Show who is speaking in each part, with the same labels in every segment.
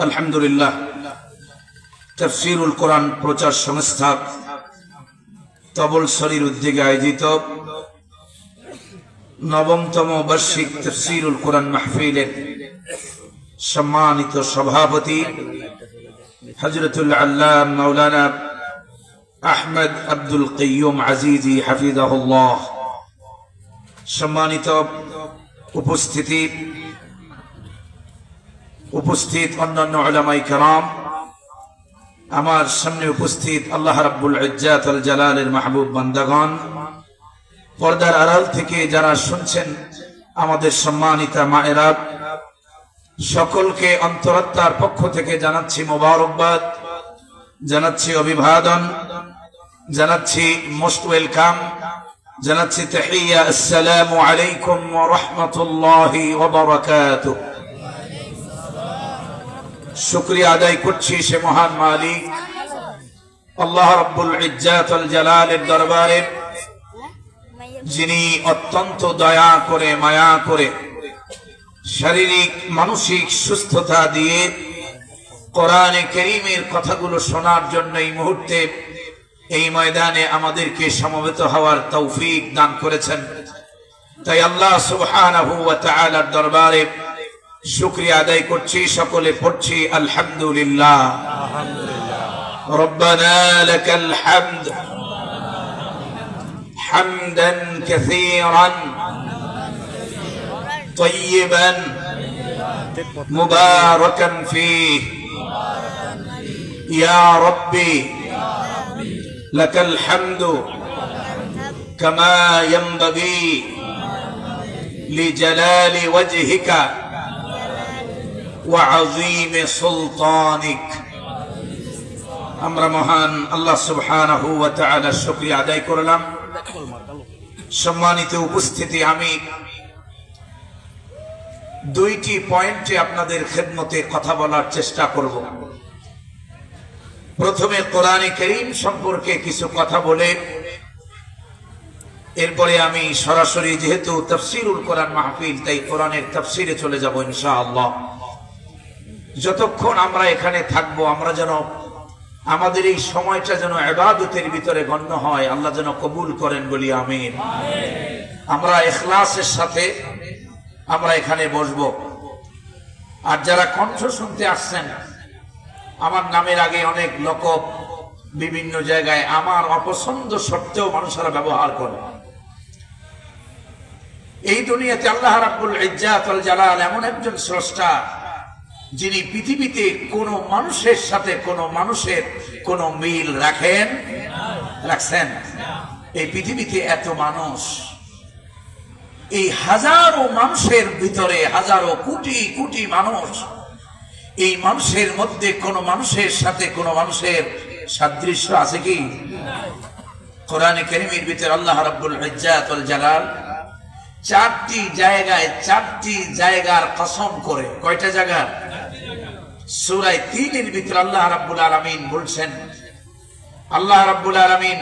Speaker 1: আলহামদুলিল্লাহ, তাফসীরুল কোরআন প্রচার সংস্থা তবলসরির উদ্যোগে আয়োজিত নবমতম বার্ষিক তাফসীরুল কোরআন মাহফিলের সম্মানিত সভাপতি হযরতুল আল্লামা মাওলানা আহমদ আব্দুল কাইয়ুম আজিজি হাফিজাহুল্লাহ, সম্মানিত উপস্থিত অন্যান্য উলামায়ে কেরাম, আমার সামনে উপস্থিত আল্লাহ রাব্বুল ইজ্জাত ওয়াল জালালের মাহবুব বান্দাগণ, পর্দার আড়াল থেকে যারা শুনছেন আমাদের সম্মানিতা মায়েরা, সকলকে অন্তরাত্মার পক্ষ থেকে জানাচ্ছি মোবারকবাদ, জানাচ্ছি অভিবাদন, জানাচ্ছি মোস্ট ওয়েলকাম, জানাচ্ছি তাহিয়া, আসসালামু আলাইকুম ওয়া রাহমাতুল্লাহি ওয়া বারাকাতুহু। শুকরিয়া আদায় করছি সে মহান মালিক আল্লাহ রাব্বুল ইজ্জাত ওয়াল জালালের দরবারে, যিনি অত্যন্ত দয়া করে মায়া করে শারীরিক মানসিক সুস্থতা দিয়ে কোরআনে কারীমের কথাগুলো শোনার জন্য এই মুহূর্তে এই ময়দানে আমাদেরকে সমবেত হওয়ার তৌফিক দান করেছেন। তাই আল্লাহ সুবহানাহু ওয়া তাআলার দরবারে শুকরিয়া আদায় করছি, সকলে পড়ছি আলহামদুলিল্লাহ। রব্বানা লাকাল হামদ হামদান কাসীরান তাইয়িবান মুবারাকান ফীহি ইয়া রাব্বি লাকাল হামদু কামা ইয়ানবাগি লিজালালি ওয়াজহিকা وعظيم سلطانك। আমরা মহান আল্লাহ সুবহানাহু ওয়া তাআলার শুকরিয়া আদায় করলাম। সম্মানিত উপস্থিতি, আমি দুইটি পয়েন্টে আপনাদের খেদমতে কথা বলার চেষ্টা করব। প্রথমে কোরআনে কারীম সম্পর্কে কিছু কথা বলে এরপরে আমি সরাসরি, যেহেতু তাফসীরুল কোরআন মাহফিল, তাই কোরআনের তাফসীরে চলে যাব ইনশাআল্লাহ। যতক্ষণ আমরা এখানে থাকবো, আমরা যেন আমাদের এই সময়টা যেন ইবাদতের ভিতরে গণ্য হয়, আল্লাহ যেন কবুল করেন, বলি আমিন। আমরা ইখলাসের সাথে আমরা এখানে বসবো। আর যারা কণ্ঠ শুনতে আসছেন, আমার নামের আগে অনেক লোক বিভিন্ন জায়গায় আমার অপছন্দ সত্ত্বেও মানুষেরা ব্যবহার করে। এই দুনিয়াতে আল্লাহ রাব্বুল ইজ্জাত ওয়াল জালাল এমন একজন স্রষ্টা, যিনি পৃথিবীতে কোন মানুষের সাথে কোন মানুষের কোন মিল রাখছেন? এই পৃথিবীতে এত মানুষ, এই হাজারো মানুষের ভিতরে হাজারো কোটি কোটি মানুষ, এই মানুষের মধ্যে কোন মানুষের সাথে কোন মানুষের সাদৃশ্য আছে কি? কোরআনে কারীমের ভিতরে আল্লাহ রাব্বুল ইজ্জাত ওয়াল জালাল চারটি জায়গার কসম করে। কয়টা জায়গা? সূরা ৩-এর ভিতরে আল্লাহ রাব্বুল আলামিন বলছেন, আল্লাহ রাব্বুল আলামিন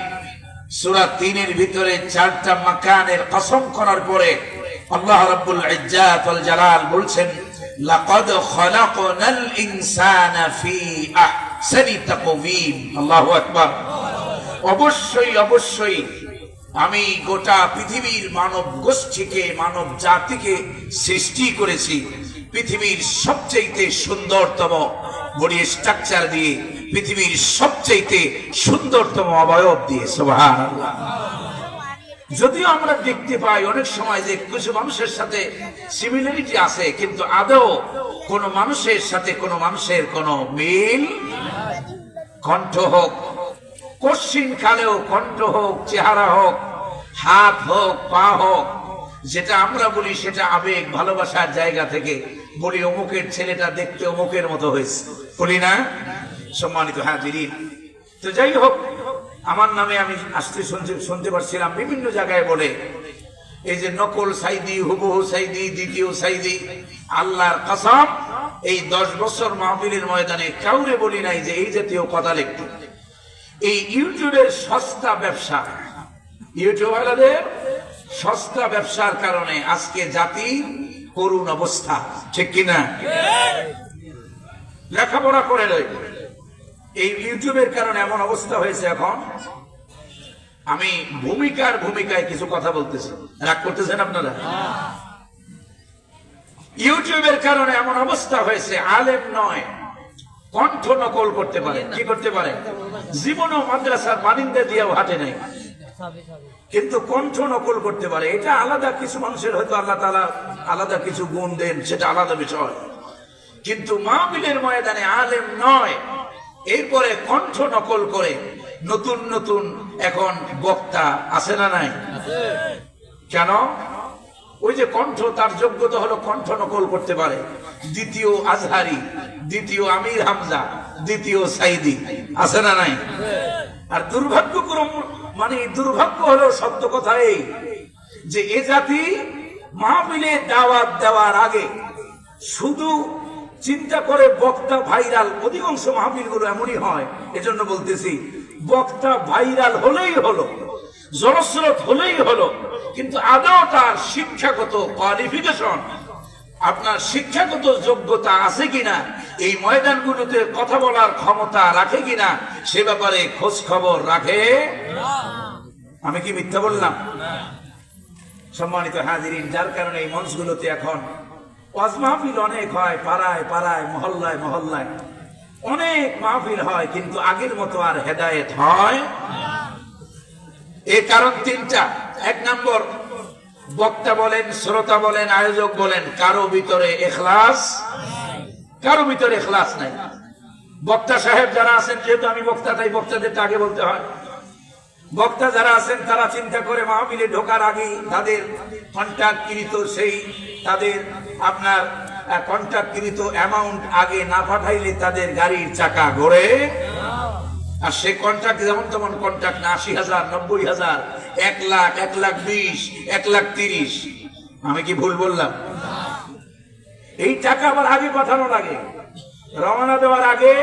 Speaker 1: সূরা ৩-এর ভিতরে চারটা মাকানের কসম করার পরে আল্লাহ রাব্বুল ইজ্জাত ওয়াল জালাল বলছেন, লাকাদ খালাকনাল ইনসানা ফি আহসানি তাকওয়িম। আল্লাহু আকবার। অবশ্যই আমি গোটা পৃথিবীর মানব গোষ্ঠীকে, মানব জাতিকে সৃষ্টি করেছি পৃথিবীর সবচেয়ে সুন্দরতম বডি স্ট্রাকচার দিয়ে, পৃথিবীর সবচেয়ে সুন্দরতম অবয়ব দিয়ে। সুবহানাল্লাহ। যদিও আমরা দেখতে পাই অনেক সময় যে কিছু মানুষের সাথে সিমিলারিটি আছে, কিন্তু আদৌ কোন মানুষের সাথে কোন মানুষের কোন মিল, কণ্ঠ হোক, কঠিন কালেও কণ্ঠ হোক, চেহারা হোক, হাত হোক, পা হোক, যেটা আমরা বলি সেটা আবেগ ভালোবাসার জায়গা থেকে বলি, অমুকের ছেলেটা দেখতে অমুকের মতো হয়েছে, বলি না? সম্মানিত হাজিরিন, তো যাই হোক, আমার নামে আমি শুনতে পারছিলাম বিভিন্ন জায়গায় বলে, এই যে নকল সাইদি, হুবহু সাইদি, দ্বিতীয় সাইদি। আল্লাহর কসম, এই 10 বছর মাহফিলের ময়দানে কাউরে বলি নাই যে এই জাতীয় কথা লিখতে। এই ইউটিউবের সস্তা ব্যবসা, ইউটিউবারদের সস্তা ব্যবসার কারণে আজকে জাতির করুণ অবস্থা, ঠিক কিনা? লেখাপড়া করে লই। এই ইউটিউবের কারণে এমন অবস্থা হয়েছে, এখন আমি ভূমিকায় কিছু কথা বলতেছি, রাগ করতেছেন আপনারা? ইউটিউবের কারণে এমন অবস্থা হয়েছে, আলেম নয় কণ্ঠ নকল করতে পারে। কি করতে পারে? জীবনও মাদ্রাসার বানিন্দা দিয়েও হাঁটে নাই, কিন্তু কণ্ঠ নকল করতে পারে। এটা আলাদা, কিছু মানুষের হয়তো আল্লাহ তাআলা আলাদা কিছু গুণ দেন, সেটা আলাদা বিষয়। কিন্তু মাহফিলের ময়দানে আলেম নয়, এরপরে কণ্ঠ নকল করে নতুন নতুন এখন বক্তা আছে না নাই? কেন? ওই যে কণ্ঠ, তার যোগ্যতা হলো কণ্ঠ নকল করতে পারে। দ্বিতীয় আজহারি, দ্বিতীয় আমির হামজা, দ্বিতীয় সাইদি, আছে না নাই? আর দুর্ভাগ্যক্রম, মানে দুর্ভাগ্য হলো সত্য কথা এই যে এ জাতি মাহফিলে দাওয়াত দেওয়ার আগে শুধু চিন্তা করে বক্তা ভাইরাল। অধিকাংশ মাহফিলগুলো এমনই হয়। এজন্য বলতেছি, বক্তা ভাইরাল হলেই হলো, জনস্রোত হলেই হলো, কিন্তু আদৌ তার শিক্ষাগত কোয়ালিফিকেশন, আপনার শিক্ষাগত যোগ্যতা আছে কিনা, এই ময়দানগুলোতে কথা বলার ক্ষমতা রাখে কিনা, সে ব্যাপারে খোঁজ খবর রাখে। আমি কি মিথ্যা বললাম? সম্মানিত হাজিরিন, যার কারণে এই মঞ্চগুলোতে এখন ওয়াজ মাহফিল অনেক হয়, পাড়ায় পাড়ায়, মহল্লায় মহল্লায় অনেক মাহফিল হয়, কিন্তু আগের মতো আর হেদায়েত হয়। এর কারণ তিনটা। এক নম্বর, বক্তা বলেন, শ্রোতা বলেন, আয়োজক বলেন, কারো ভিতরে ইখলাস নাই। বক্তা সাহেব যারা আছেন, যেহেতু আমি বক্তা, তাই বক্তাদের আগে বলতে হয়। বক্তা যারা আছেন তারা চিন্তা করে মাহফিলে ঢোকার আগে তাদের কন্ট্রাক্টকৃত সেই তাদের আপনার কন্ট্রাক্টকৃত অ্যামাউন্ট আগে না পাঠাইলে তাদের গাড়ির চাকা ঘোরে। আর সে কন্ট্রাক্ট যেমন তেমন কন্ট্রাক্ট না, ৮০,০০০, ৯০,০০০, ১ লাখ, ১,২০,০০০, ১,৩০,০০০। আমি কি ভুল বললাম? এই টাকা আবার আগে পাঠানো লাগে, রওনা দেওয়ার আগে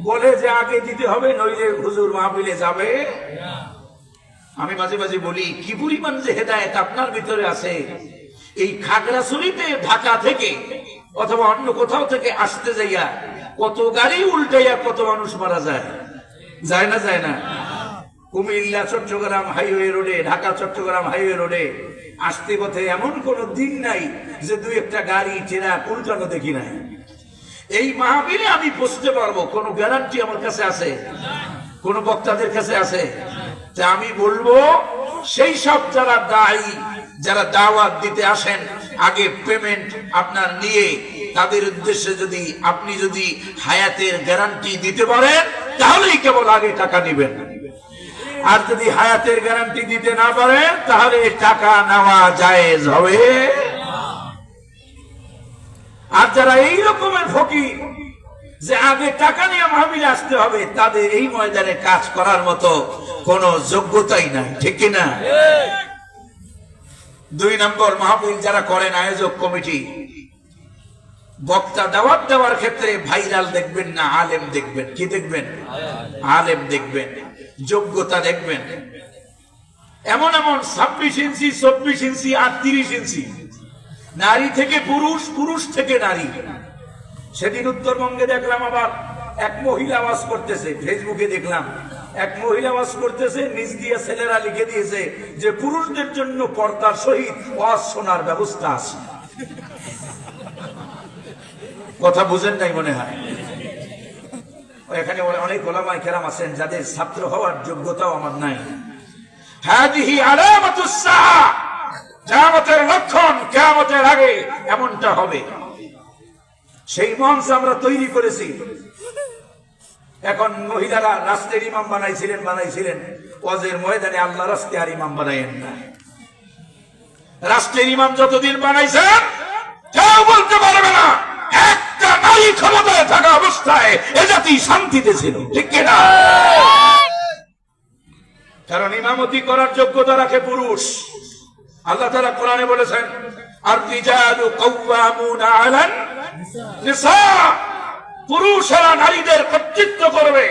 Speaker 1: বলে যে আগে দিতে হবে, নইলে হুজুর মাহফিলে যাবে। আমি মাঝে মাঝে বলি, কি পরিমাণ যে হেদায়েত আপনার ভিতরে আছে। এই খাগড়াছড়িতে ঢাকা থেকে অথবা অন্য কোথাও থেকে আসতে যাইয়া কত গাড়ি উল্টাইয়া কত মানুষ মারা যায়, যায় না? যায় না? কুমিল্লা চট্টগ্রাম হাইওয়ে রোডে, ঢাকা চট্টগ্রাম হাইওয়ে রোডে আসতে পথে এমন কোন দিন নাই যে দুই একটা গাড়ি ট্রাক উল্টানো দেখি নাই। এই মাহফিলে আমি বুঝতে পারবো, কোন গ্যারান্টি আমার কাছে আছে? কোন বক্তাদের কাছে আছে? তা আমি বলবো, সেই সব যারা দায়ী, যারা দাওয়াত দিতে আসেন, আগে পেমেন্ট আপনার নিয়ে তাদের উদ্দেশ্যে যদি আপনি যদি হায়াতের গ্যারান্টি দিতে পারেন, তাহলেই কেবল আগে টাকা নেবেন। আর যদি হায়াতের গ্যারান্টি দিতে না পারেন, তাহলে টাকা নেওয়া জায়েজ হবে। আর যারা এই রকমের ফকির যে আগে টাকা নিয়ে মাহফিলে আসতে হবে, তাদের এই ময়দানে কাজ করার মতো কোন যোগ্যতাই নাই, ঠিক কিনা? ২ নম্বর, মাহফিল যারা করেন, আয়োজক কমিটি, বক্তা দাওয়াত দেওয়ার ক্ষেত্রে ভাইরাল দেখবেন না, আলেম দেখবেন। কি দেখবেন? আলেম দেখবেন, যোগ্যতা দেখবেন। এমন এমন ২৬ ইঞ্চি, ২৪ ইঞ্চি, ৩৮ ইঞ্চি, নারী থেকে পুরুষ, পুরুষ থেকে নারী। সেদিন উত্তরবঙ্গে দেখলাম আবার এক মহিলা ওয়াজ করতেছে, ফেসবুকে দেখলাম এক মহিলা ওয়াজ করতেছে, নিজ দিয়ে ছেলেরা লিখে দিয়েছে যে পুরুষদের জন্য পর্দার সহিত ওয়াজ শোনার ব্যবস্থা আছে। কথা বুঝেন নাই মনে হয়? এখানে অনেক ওলামায়ে কেরাম আছেন যাদের ছাত্র হওয়ার যোগ্যতাও আমার নাই। হাদিহি আলামাতুস সাআ, কিয়ামতের লক্ষণ, কিয়ামতের আগে এমনটা হবে। সেই মঞ্চ আমরা তৈরি করেছি। এখন মহিলারা রাষ্ট্রের ইমাম বানাইছিলেন, ওয়াজের ময়দানে আল্লাহ রাস্তে আর ইমাম বানাইয়েন না। রাষ্ট্রের ইমাম যতদিন বানাইছেন, কেউ বলতে পারবে না একটা নারী ক্ষমতায় থাকা অবস্থায় এ জাতি শান্তিতে ছিল, ঠিক কিনা? কারণ ইমামতি করার যোগ্যতা রাখে পুরুষ। আল্লাহ তাআলা কোরআনে বলেছেন, আর রিজালু কাওয়ামুনা আলান নিসা, পুরুষেরা নারীদের কর্তৃত্ব করবে।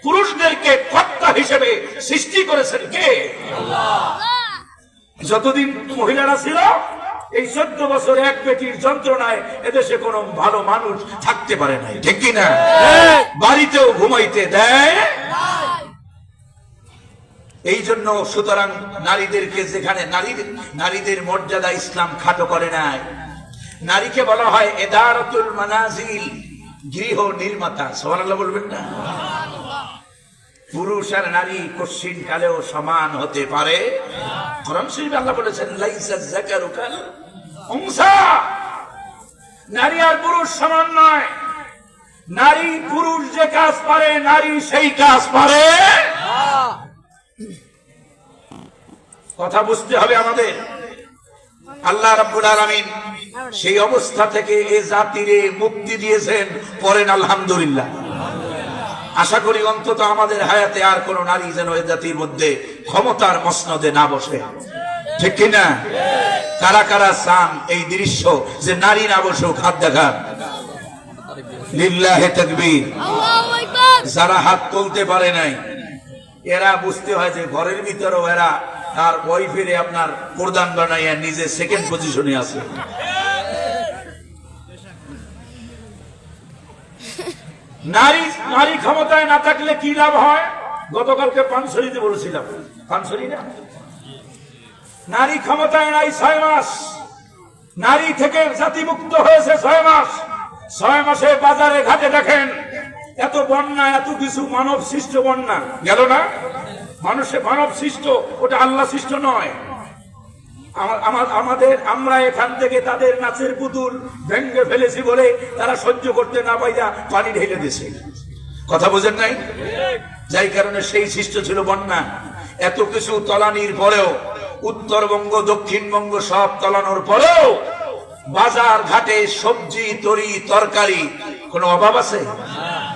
Speaker 1: পুরুষদেরকে কর্তা হিসেবে সৃষ্টি করেছেন কে? আল্লাহ। যতদিন মহিলারা ছিল এই 14 বছর এক বেটির যন্ত্রণায় এদেশে কোনো ভালো মানুষ থাকতে পারে নাই, ঠিক কিনা? বাড়িতেও ঘুমাইতে দেয়। এই জন্য সুতরাং নারীদেরকে, যেখানে নারীদের মর্যাদা ইসলাম খাটো করে নাই, নারীকে বলা হয় ইদারাতুল মানাজিল, গৃহ নির্মাতা। সুবহানাল্লাহ বলবেন না? পুরুষ আর নারী কশিন কালেও সমান হতে পারে। কোরআন শরীফে আল্লাহ বলেছেন লাইসা যাকারু কাল উনসা, নারী আর পুরুষ সমান নয়। নারী পুরুষ যে কাজ পারে, নারী সেই কাজ পারে। কথা বুঝতে হবে আমাদের। আল্লাহ রাব্বুল আলামিন সেই অবস্থা থেকে এই জাতিরে মুক্তি দিয়েছেন, পড়েন আলহামদুলিল্লাহ। আশা করি অন্তত আমাদের হায়াতে আর কোন নারী যেন এই জাতির মধ্যে ক্ষমতার মসনদে না বসে, ঠিক কিনা? কারা কারা চান এই দৃশ্য যে নারী না বসুক? হাত দেখান। লিল্লাহে তাকবীর। যারা হাত তুলতে পারে নাই, এরা বুঝতে হয় যে ঘরের ভিতরেও এরা তার ওয়াইফের আপনার প্রধান বানাইয়া নিজে সেকেন্ড পজিশনে আছে। নারী ক্ষমতায় না থাকলে কি লাভ হয়? গতকালকে পানসরিতে বলেছিলাম, পানসরি না, নারী ক্ষমতায় নাই 6 মাস, নারী থেকে জাতি মুক্ত হয়েছে 6 মাস। 6 মাসে বাজারে ঘাটে দেখেন এত বন্যা, এত কিছু মানব সৃষ্ট বন্যা গেল না? মানুষের মানব সৃষ্ট, ওটা আল্লাহ সৃষ্ট নয়। আমরা এখান থেকে তাদের নাচের পুতুল ভেঙ্গে ফেলেছি বলে তারা সহ্য করতে না পাইয়া পানি ঢেলে দিয়েছে। কথা বোঝেন নাই? যাই কারণে সেই সৃষ্ট ছিল বন্যা। এত কিছু তলানির পরেও, উত্তরবঙ্গ দক্ষিণবঙ্গ সব তলানোর পরেও বাজার ঘাটে সবজি তরি তরকারি কোনো অভাব আছে?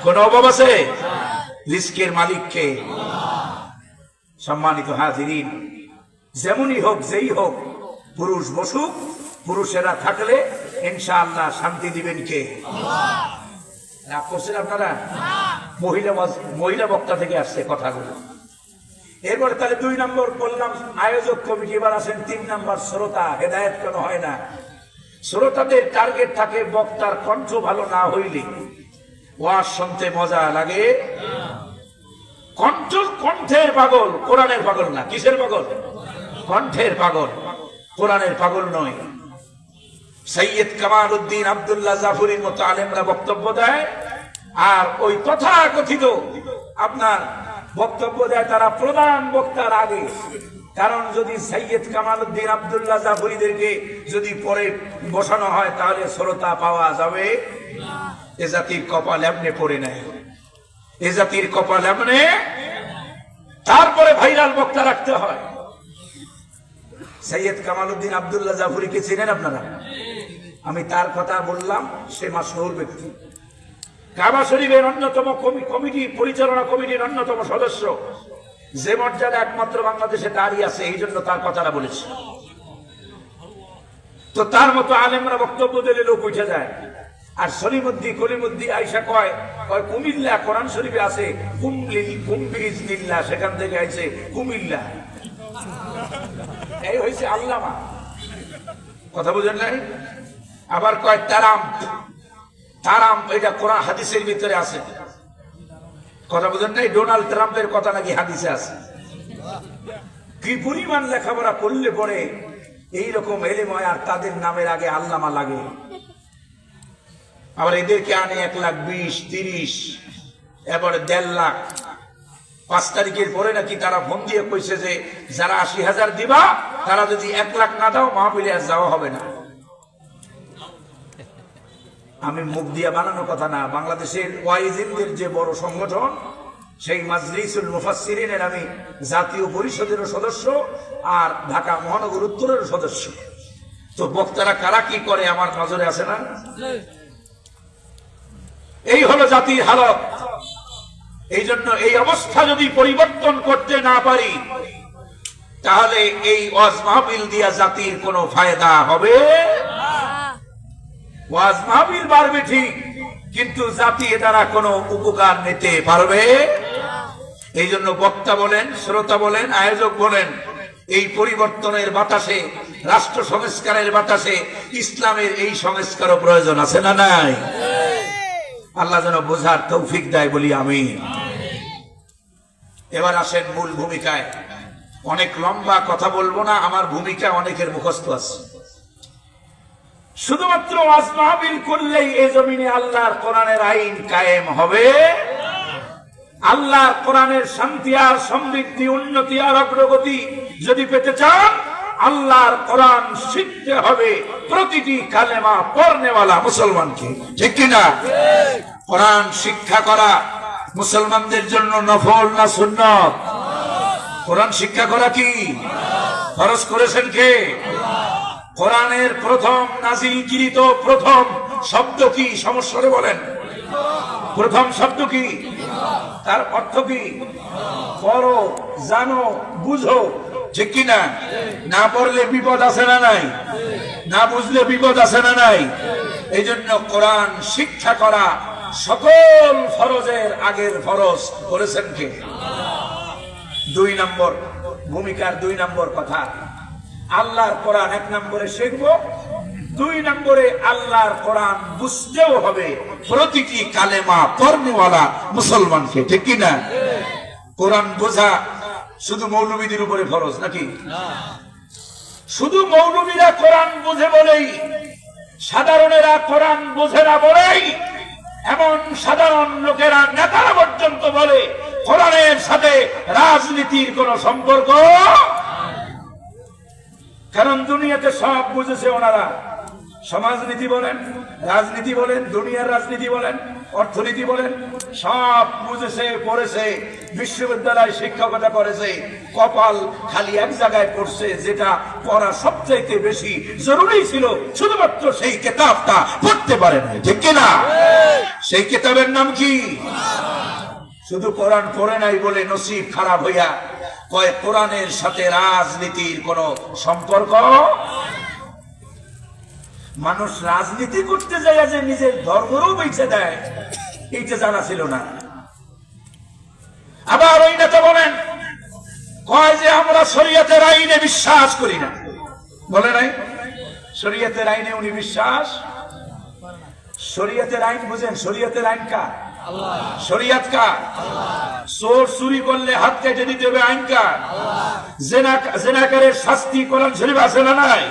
Speaker 1: কোনো অভাব আছে? রিস্কের মালিককে। সম্মানিত হাজিরিন, যেমনই হোক, যেই হোক, পুরুষ বসুক, পুরুষেরা থাকলে ইনশাআল্লাহ শান্তি দিবেন কে? রাগ করছেন আপনারা? মহিলা বক্তা থেকে আসছে কথাগুলো। এরপরে তাহলে 2 নম্বর বললাম আয়োজক কমিটি, এবার আসেন 3 নম্বর শ্রোতা। হেদায়েত কেন হয় না? শ্রোতাদের টার্গেট থাকে বক্তার কণ্ঠ ভালো না হইলে ওয়াজ শুনতে মজা লাগে। কণ্ঠের পাগল, কোরআনের পাগল না। কিসের পাগল? কণ্ঠের পাগল, কোরআনের পাগল নয়। সৈয়দ কামাল উদ্দিন আব্দুল্লাহ জাফরির মতো আলেমরা বক্তব্য দেয়, আর ওই তথাকথিত আপনার বক্তব্য দেয় তারা প্রধান বক্তার আগে। কারণ যদি সৈয়দ কামাল উদ্দিন আব্দুল্লাহ জাফরিদেরকে যদি পরে বসানো হয় তাহলে শ্রোতা পাওয়া যাবে। এ জাতির কপাল এমনে পড়ে নেয়, এ জাতির কপাল এমনে। তারপরে ভাইরাল বক্তা রাখতে হয়। সৈয়দ কামাল উদ্দিন আব্দুল্লাহ জাফরিকে চিনেন আপনারা? আমি তার কথা বললাম, সে মাশহুর ব্যক্তি, কাবা শরীফের অন্যতম কমিটি, পরিচালনা কমিটির অন্যতম সদস্য। যে মর্যাদা একমাত্র বাংলাদেশে তারই আছে, এই জন্য তার কথাটা বলেছি। তো তার মতো আলেমরা বক্তব্য দিলে লোক উঠে যায়। আর কলিমুদ্দি আইসা কয় কুমিল্লা কোরআন শরীফে আছে কুমবিজনিল্লাহ, সেখান থেকে আইছে কুমিল্লা। এই হয়েছে আল্লামা। কথা বুঝেন নাই? আবার কয় তারাম, এটা কোরআন হাদিসের ভিতরে আছে। কথা বুঝেন নাই? ডোনাল্ড ট্রাম্পের কথা নাকি হাদিসে আছে। কি পরিমাণ লেখাপড়া করলে পরে এইরকম এলেম হয়, আর তাদের নামের আগে আল্লামা লাগে। আবার এদেরকে আনে 1,20,000, 30, এবারে 1.5 লাখ। 5 তারিখের পরে নাকি তারা ফোন দিয়ে কইছে যে যারা 80,000 দিবা, তারা যদি 1 লাখ না দাও মাহফিলে আর যাওয়া হবে না। আমি মুখ দিয়া বানানো কথা না, বাংলাদেশের ওয়াইজিনদের যে বড় সংগঠন, সেই মাজলিসুল মুফাসসিরিনের আমি জাতীয় পরিষদেরও সদস্য, আর ঢাকা মহানগর উত্তরের সদস্য। তো বক্তারা কারা কি করে আমার নজরে আছে না? এই হলো জাতির হালত। এই জন্য এই অবস্থা যদি পরিবর্তন করতে না পারি, তাহলে এই ওয়াজ মাহফিল দিয়া জাতির কোনো ফায়দা হবে? ওয়াজ মাহফিল বাড়বে ঠিক, কিন্তু জাতি দ্বারা কোনো উপকার নিতে পারবে? এই জন্য বক্তা বলেন, শ্রোতা বলেন, আয়োজক বলেন, এই পরিবর্তনের বাতাসে রাষ্ট্র সংস্কারের বাতাসে ইসলামের এই সংস্কারও প্রয়োজন আছে না নাই? আল্লাহ যেন বোঝার তৌফিক দেয়, বলি আমিন। এবার আসেন মূল ভূমিকায়। অনেক লম্বা কথা বলবো না, আমার ভূমিকা অনেকের মুখস্থ আছে। শুধুমাত্র ওয়াজ মাহফিল করলেই এই জমিনে আল্লাহর কোরআনের আইন কায়েম হবে? আল্লাহর কোরআনের শান্তি আর সমৃদ্ধি, উন্নতি আর অগ্রগতি যদি পেতে চান, আল্লাহর কোরআন শিখতে হবে প্রতিটি কালেমা পড়নেওয়ালা মুসলমানকে, ঠিক কিনা? কোরআন শিক্ষা করা মুসলমানদের জন্য নফল না সুন্নত? কোরআন শিক্ষা করা কি ফরজ করেছেন কে? কোরআনের প্রথম নাজিলকৃত প্রথম শব্দ কি? সমস্যারে বলেন। প্রথম শব্দ কি? তার অর্থ কি? পড়ো, জানো, বুঝো, ঠিক কিনা? না পড়লে বিপদ আছে না নাই? না বুঝলে বিপদ আছে না নাই? এই জন্য কোরআন শিক্ষা করা সকল ফরজের আগের ফরজ করেছেন কে? 2 নম্বর ভূমিকার 2 নম্বর কথা, আল্লাহর কোরআন 1 নম্বরে শিখবো, 2 নম্বরে আল্লাহর কোরআন বুঝতেও হবে প্রতিটি কালেমা পড়নেওয়ালা মুসলমানকে, ঠিক কিনা? কোরআন বোঝা শুধু মৌলবীদের উপরে ফরজ নাকি? শুধু মৌলবীরা কোরআন বোঝে বলেই, সাধারণেরা কোরআন বোঝে না বলেই এমন সাধারণ লোকেরা, নেতারা পর্যন্ত বলে কোরআনের সাথে রাজনীতির কোন সম্পর্ক। কারণ দুনিয়াতে সব বুঝেছে ওনারা। সমাজনীতি বলেন, রাজনীতি বলেন, দুনিয়ার রাজনীতি বলেন, অর্থনীতি বলেন, সব বুঝেছে, পড়েছে, বিশ্ববিদ্যালয় শিক্ষকতা করেছে, কপাল খালি এক জায়গায় পড়ছে, যেটা পড়া সবচাইতে বেশি জরুরি ছিল, শুধুমাত্র সেই কিতাবটা পড়তে পারে না, ঠিক কিনা? সেই কিতাবের নাম কি? শুধু কোরআন পড়ে নাই বলে নসিব খারাপ হইয়া কয় কোরআনের সাথে রাজনীতির কোন সম্পর্ক। মানুষ রাজনীতি করতে যায় যে নিজের ধর্মও বেঁচে দেয়, এইটা জানা ছিল না। আবার ওই নেতা বলেন, কয় যে আমরা শরীয়তের আইনে বিশ্বাস করি না। বলে নাই শরীয়তের আইনে উনি বিশ্বাস? শরীয়তের আইন বুঝেন? শরীয়তের আইন কার? শরীয়ত কার? চোর চুরি করলে হাত কেটে দিতে হবে, আইন কার? জেনাকারের শাস্তি কোরআন শরীফ আছে না নাই?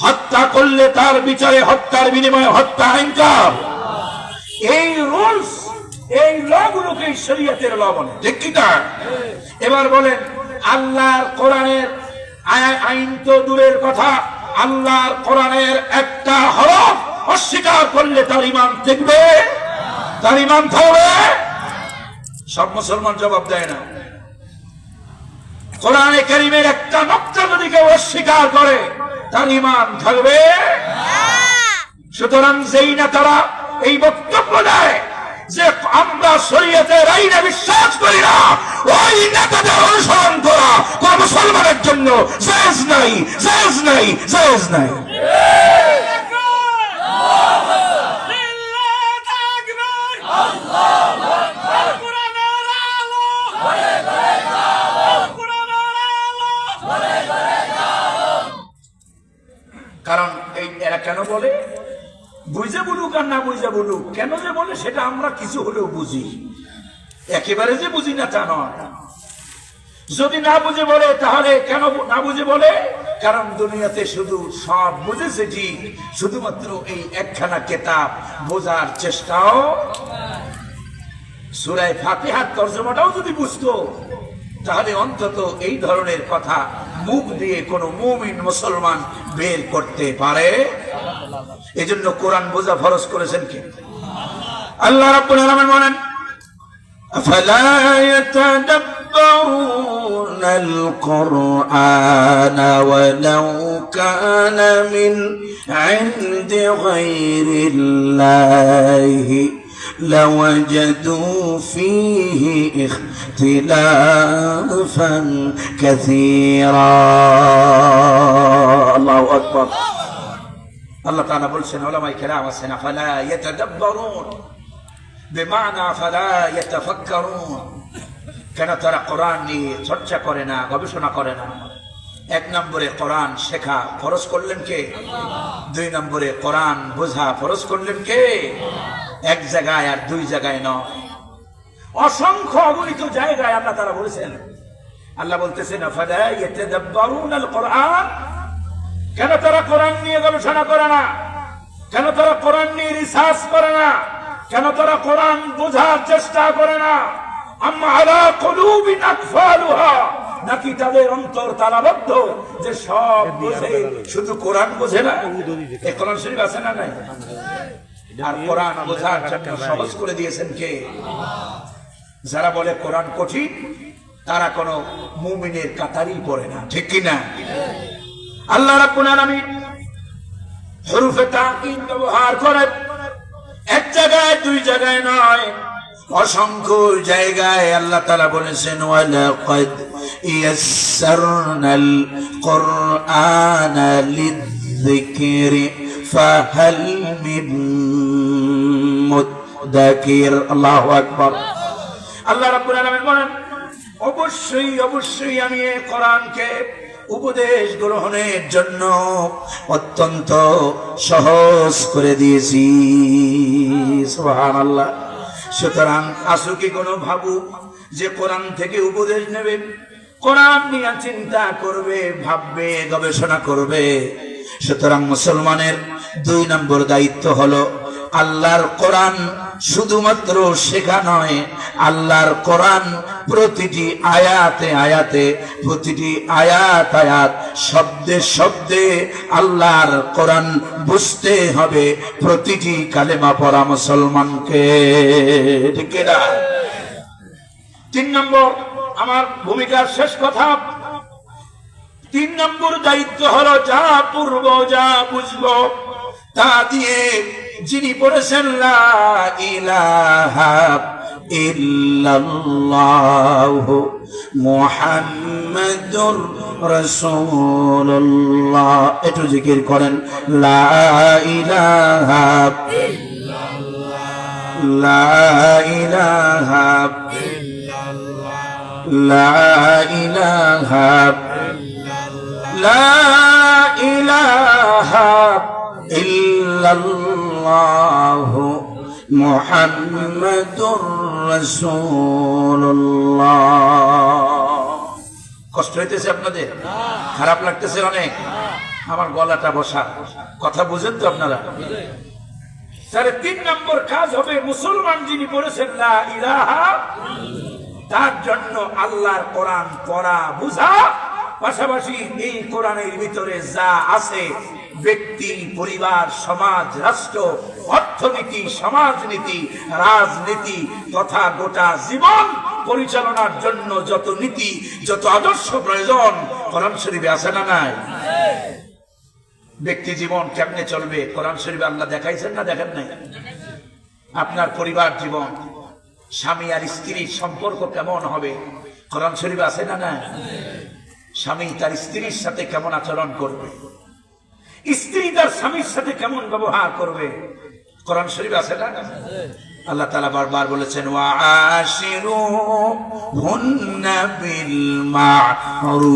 Speaker 1: হত্যা করলে তার বিচারে হত্যার বিনিময়ে হত্যা, আইন কার? এই রুলস, এই লগুলোকে শরীয়তের ল বলে, ঠিক কিনা? এবার বলেন, আল্লাহর কোরআনের আইন তো দূরের কথা, আল্লাহর কোরআনের একটা হরফ অস্বীকার করলে তার ঈমান থাকবে? তার ঈমান থাকবে? সব মুসলমান জবাব দেয় না। কোরআনে কারীমের একটা নকশা যদি কেউ অস্বীকার করে, তার ঈমান থাকবে? সুতরাং যেই নেতারা এই বক্তব্য দেয় যে আমরা শরীয়তের আইনে বিশ্বাস করি না, ওই নেতাদের অনুসরণ করা কোন মুসলমানের জন্য জায়েজ নাই, জায়েজ নাই, জায়েজ নাই। কারণ এই এরা কেন বলে? বুঝে বলুক আর না বুঝে বলুক, কেন যে বলে সেটা আমরা কিছু হলেও বুঝি, একেবারে যে বুঝি না তা নয়। যদি না বুঝে বলে, তাহলে কেন না বুঝে বলে? কারণ দুনিয়াতে শুধু সব বুঝেছে ঠিক, শুধুমাত্র এই একখানা কিতাব বোঝার চেষ্টাও। সূরা ফাতিহার তরজমাটাও যদি বুঝতো, তাহলে অন্তত এই ধরনের কথা মুখ দিয়ে কোন মুমিন মুসলমান বের করতে পারে। এজন্য কোরআন বোঝা ফরজ করেছেন কে? আল্লাহ রাব্বুল আলামিন বলেন, আফালা ইয়াতাদাব্বারুনাল কুরআনা ওয়ালাউ কানা মিন ইনদি গায়রিল্লাহি لوجدوا فيه اختلافا كثيرا الله أكبر الله تعالى বলছেন উলামায়ে কেরাম আছেন ফালা ইয়াতাদাব্বারুন বিমানা ফালা ইয়াতাফাক্কারুন, কেন তারা কোরআন নিয়ে চর্চা করে না, গবেষণা করে না? এক নম্বরে কোরআন শেখা ফরজ করলেন কে? দুই নম্বরে কোরআন বোঝা ফরজ করলেন কে? এক জায়গায় আর দুই জায়গায় নয়, অসংখ্য অগণিত জায়গায় আল্লাহ তাআলা বলেছেন। আল্লাহ বলতেছেন আফালা ইয়াতাদাব্বারুনাল কোরআন, কেন তারা কোরআন নিয়ে গবেষণা করে না? কেন তারা কোরআন নিয়ে রিসার্চ করে না? কেন তারা কোরআন বোঝার চেষ্টা করে না? আম্মা আলা কুলুবিন আকফালুহা, নাকি তাদের অন্তর তালাবদ্ধ যে সব বোঝে শুধু কোরআন বোঝে না? এই কোরআন শরীফ আছে না নাই? আর কোরআন বোঝার জন্য সহজ করে দিয়েছেন কে? যারা বলে কোরআন কঠিন তারা কোন মুমিনের কাতারই পড়ে না, ঠিক কি না? আল্লাহ রাব্বুল আলামিন হরফে তাকিদ ব্যবহার করে এক জায়গায় দুই জায়গায় নয়, অসংখ্য জায়গায় আল্লাহ তাআলা বলেছেন ওয়ালাকাদ ইয়াসসারনাল কুরআনা লিযিকরি ফাহাল মিন মুদ্দাকির। আল্লাহু আকবার। আল্লাহ রাব্বুল আলামিন বলেন অবশ্যই অবশ্যই আমি এই কোরআনকে উপদেশ গ্রহণের জন্য অত্যন্ত সহজ করে দিয়েছি। সুবহানাল্লাহ। সুতরাং আসো কি কোনো ভাবুক যে কোরআন থেকে উপদেশ নেবে, কোরআন নিয়ে চিন্তা করবে, ভাববে, গবেষণা করবে। সুতরাং মুসলমানের দুই নম্বর দায়িত্ব হলো আল্লাহর কোরআন শুধুমাত্র শেখা নয়, আল্লাহর কোরআন প্রতিটি আয়াতে আয়াতে, প্রতিটি আয়াত আয়াত, শব্দে শব্দে আল্লাহর কোরআন বুঝতে হবে প্রতিটি কালেমা পড়া মুসলমানকে, ঠিক না? তিন নম্বর আমার ভূমিকার শেষ কথা, তিন নম্বর দায়িত্ব হলো যা পূর্ব যা বুঝবো তা দিয়ে যিনি পড়েছেন লা ইলাহা ইল্লাল্লাহু মুহাম্মাদুর রাসূলুল্লাহ, একটু জিকির করেন লা ইলাহা ইল্লাল্লাহ, লা ইলাহা ইল্লাল্লাহ, লা ইলাহা ইল্লাল্লাহ, লা ইলাহা ইল্লাল্লাহু মুহাম্মাদুর রাসূলুল্লাহ। কষ্ট হইতেছে আপনাদের? খারাপ লাগতেছে অনেক? আমার গলাটা বসা, কথা বুঝেন তো আপনারা? তাহলে তিন নম্বর কাজ হবে মুসলমান যিনি বলেছেন লা ইলাহা, তার জন্য আল্লাহর কোরআন পড়া বুঝা, পাশাপাশি এই কোরআনের ভিতরে যা আছে ব্যক্তি, পরিবার, সমাজ, রাষ্ট্র, অর্থনীতি, সমাজনীতি, রাজনীতি তথা গোটা জীবন পরিচালনার জন্য যত নীতি, যত আদর্শ প্রয়োজন কোরআন শরীফে আছে না নাই? ব্যক্তি জীবন কেমনে চলবে কোরআন শরীফে আল্লাহ দেখাইছেন না দেখেন নাই? আপনার পরিবার জীবন, স্বামী আর স্ত্রীর সম্পর্ক কেমন হবে কোরআন শরীফে আছে না নাই? স্বামী তার স্ত্রীর সাথে কেমন আচরণ করবে, স্ত্রী তার স্বামীর সাথে কেমন ব্যবহার করবে কোরআন শরীফ আছে না? আল্লাহ তাআলা বারবার বলেছেন ওয়াশিরুহুন্না বিল মা'রুফ।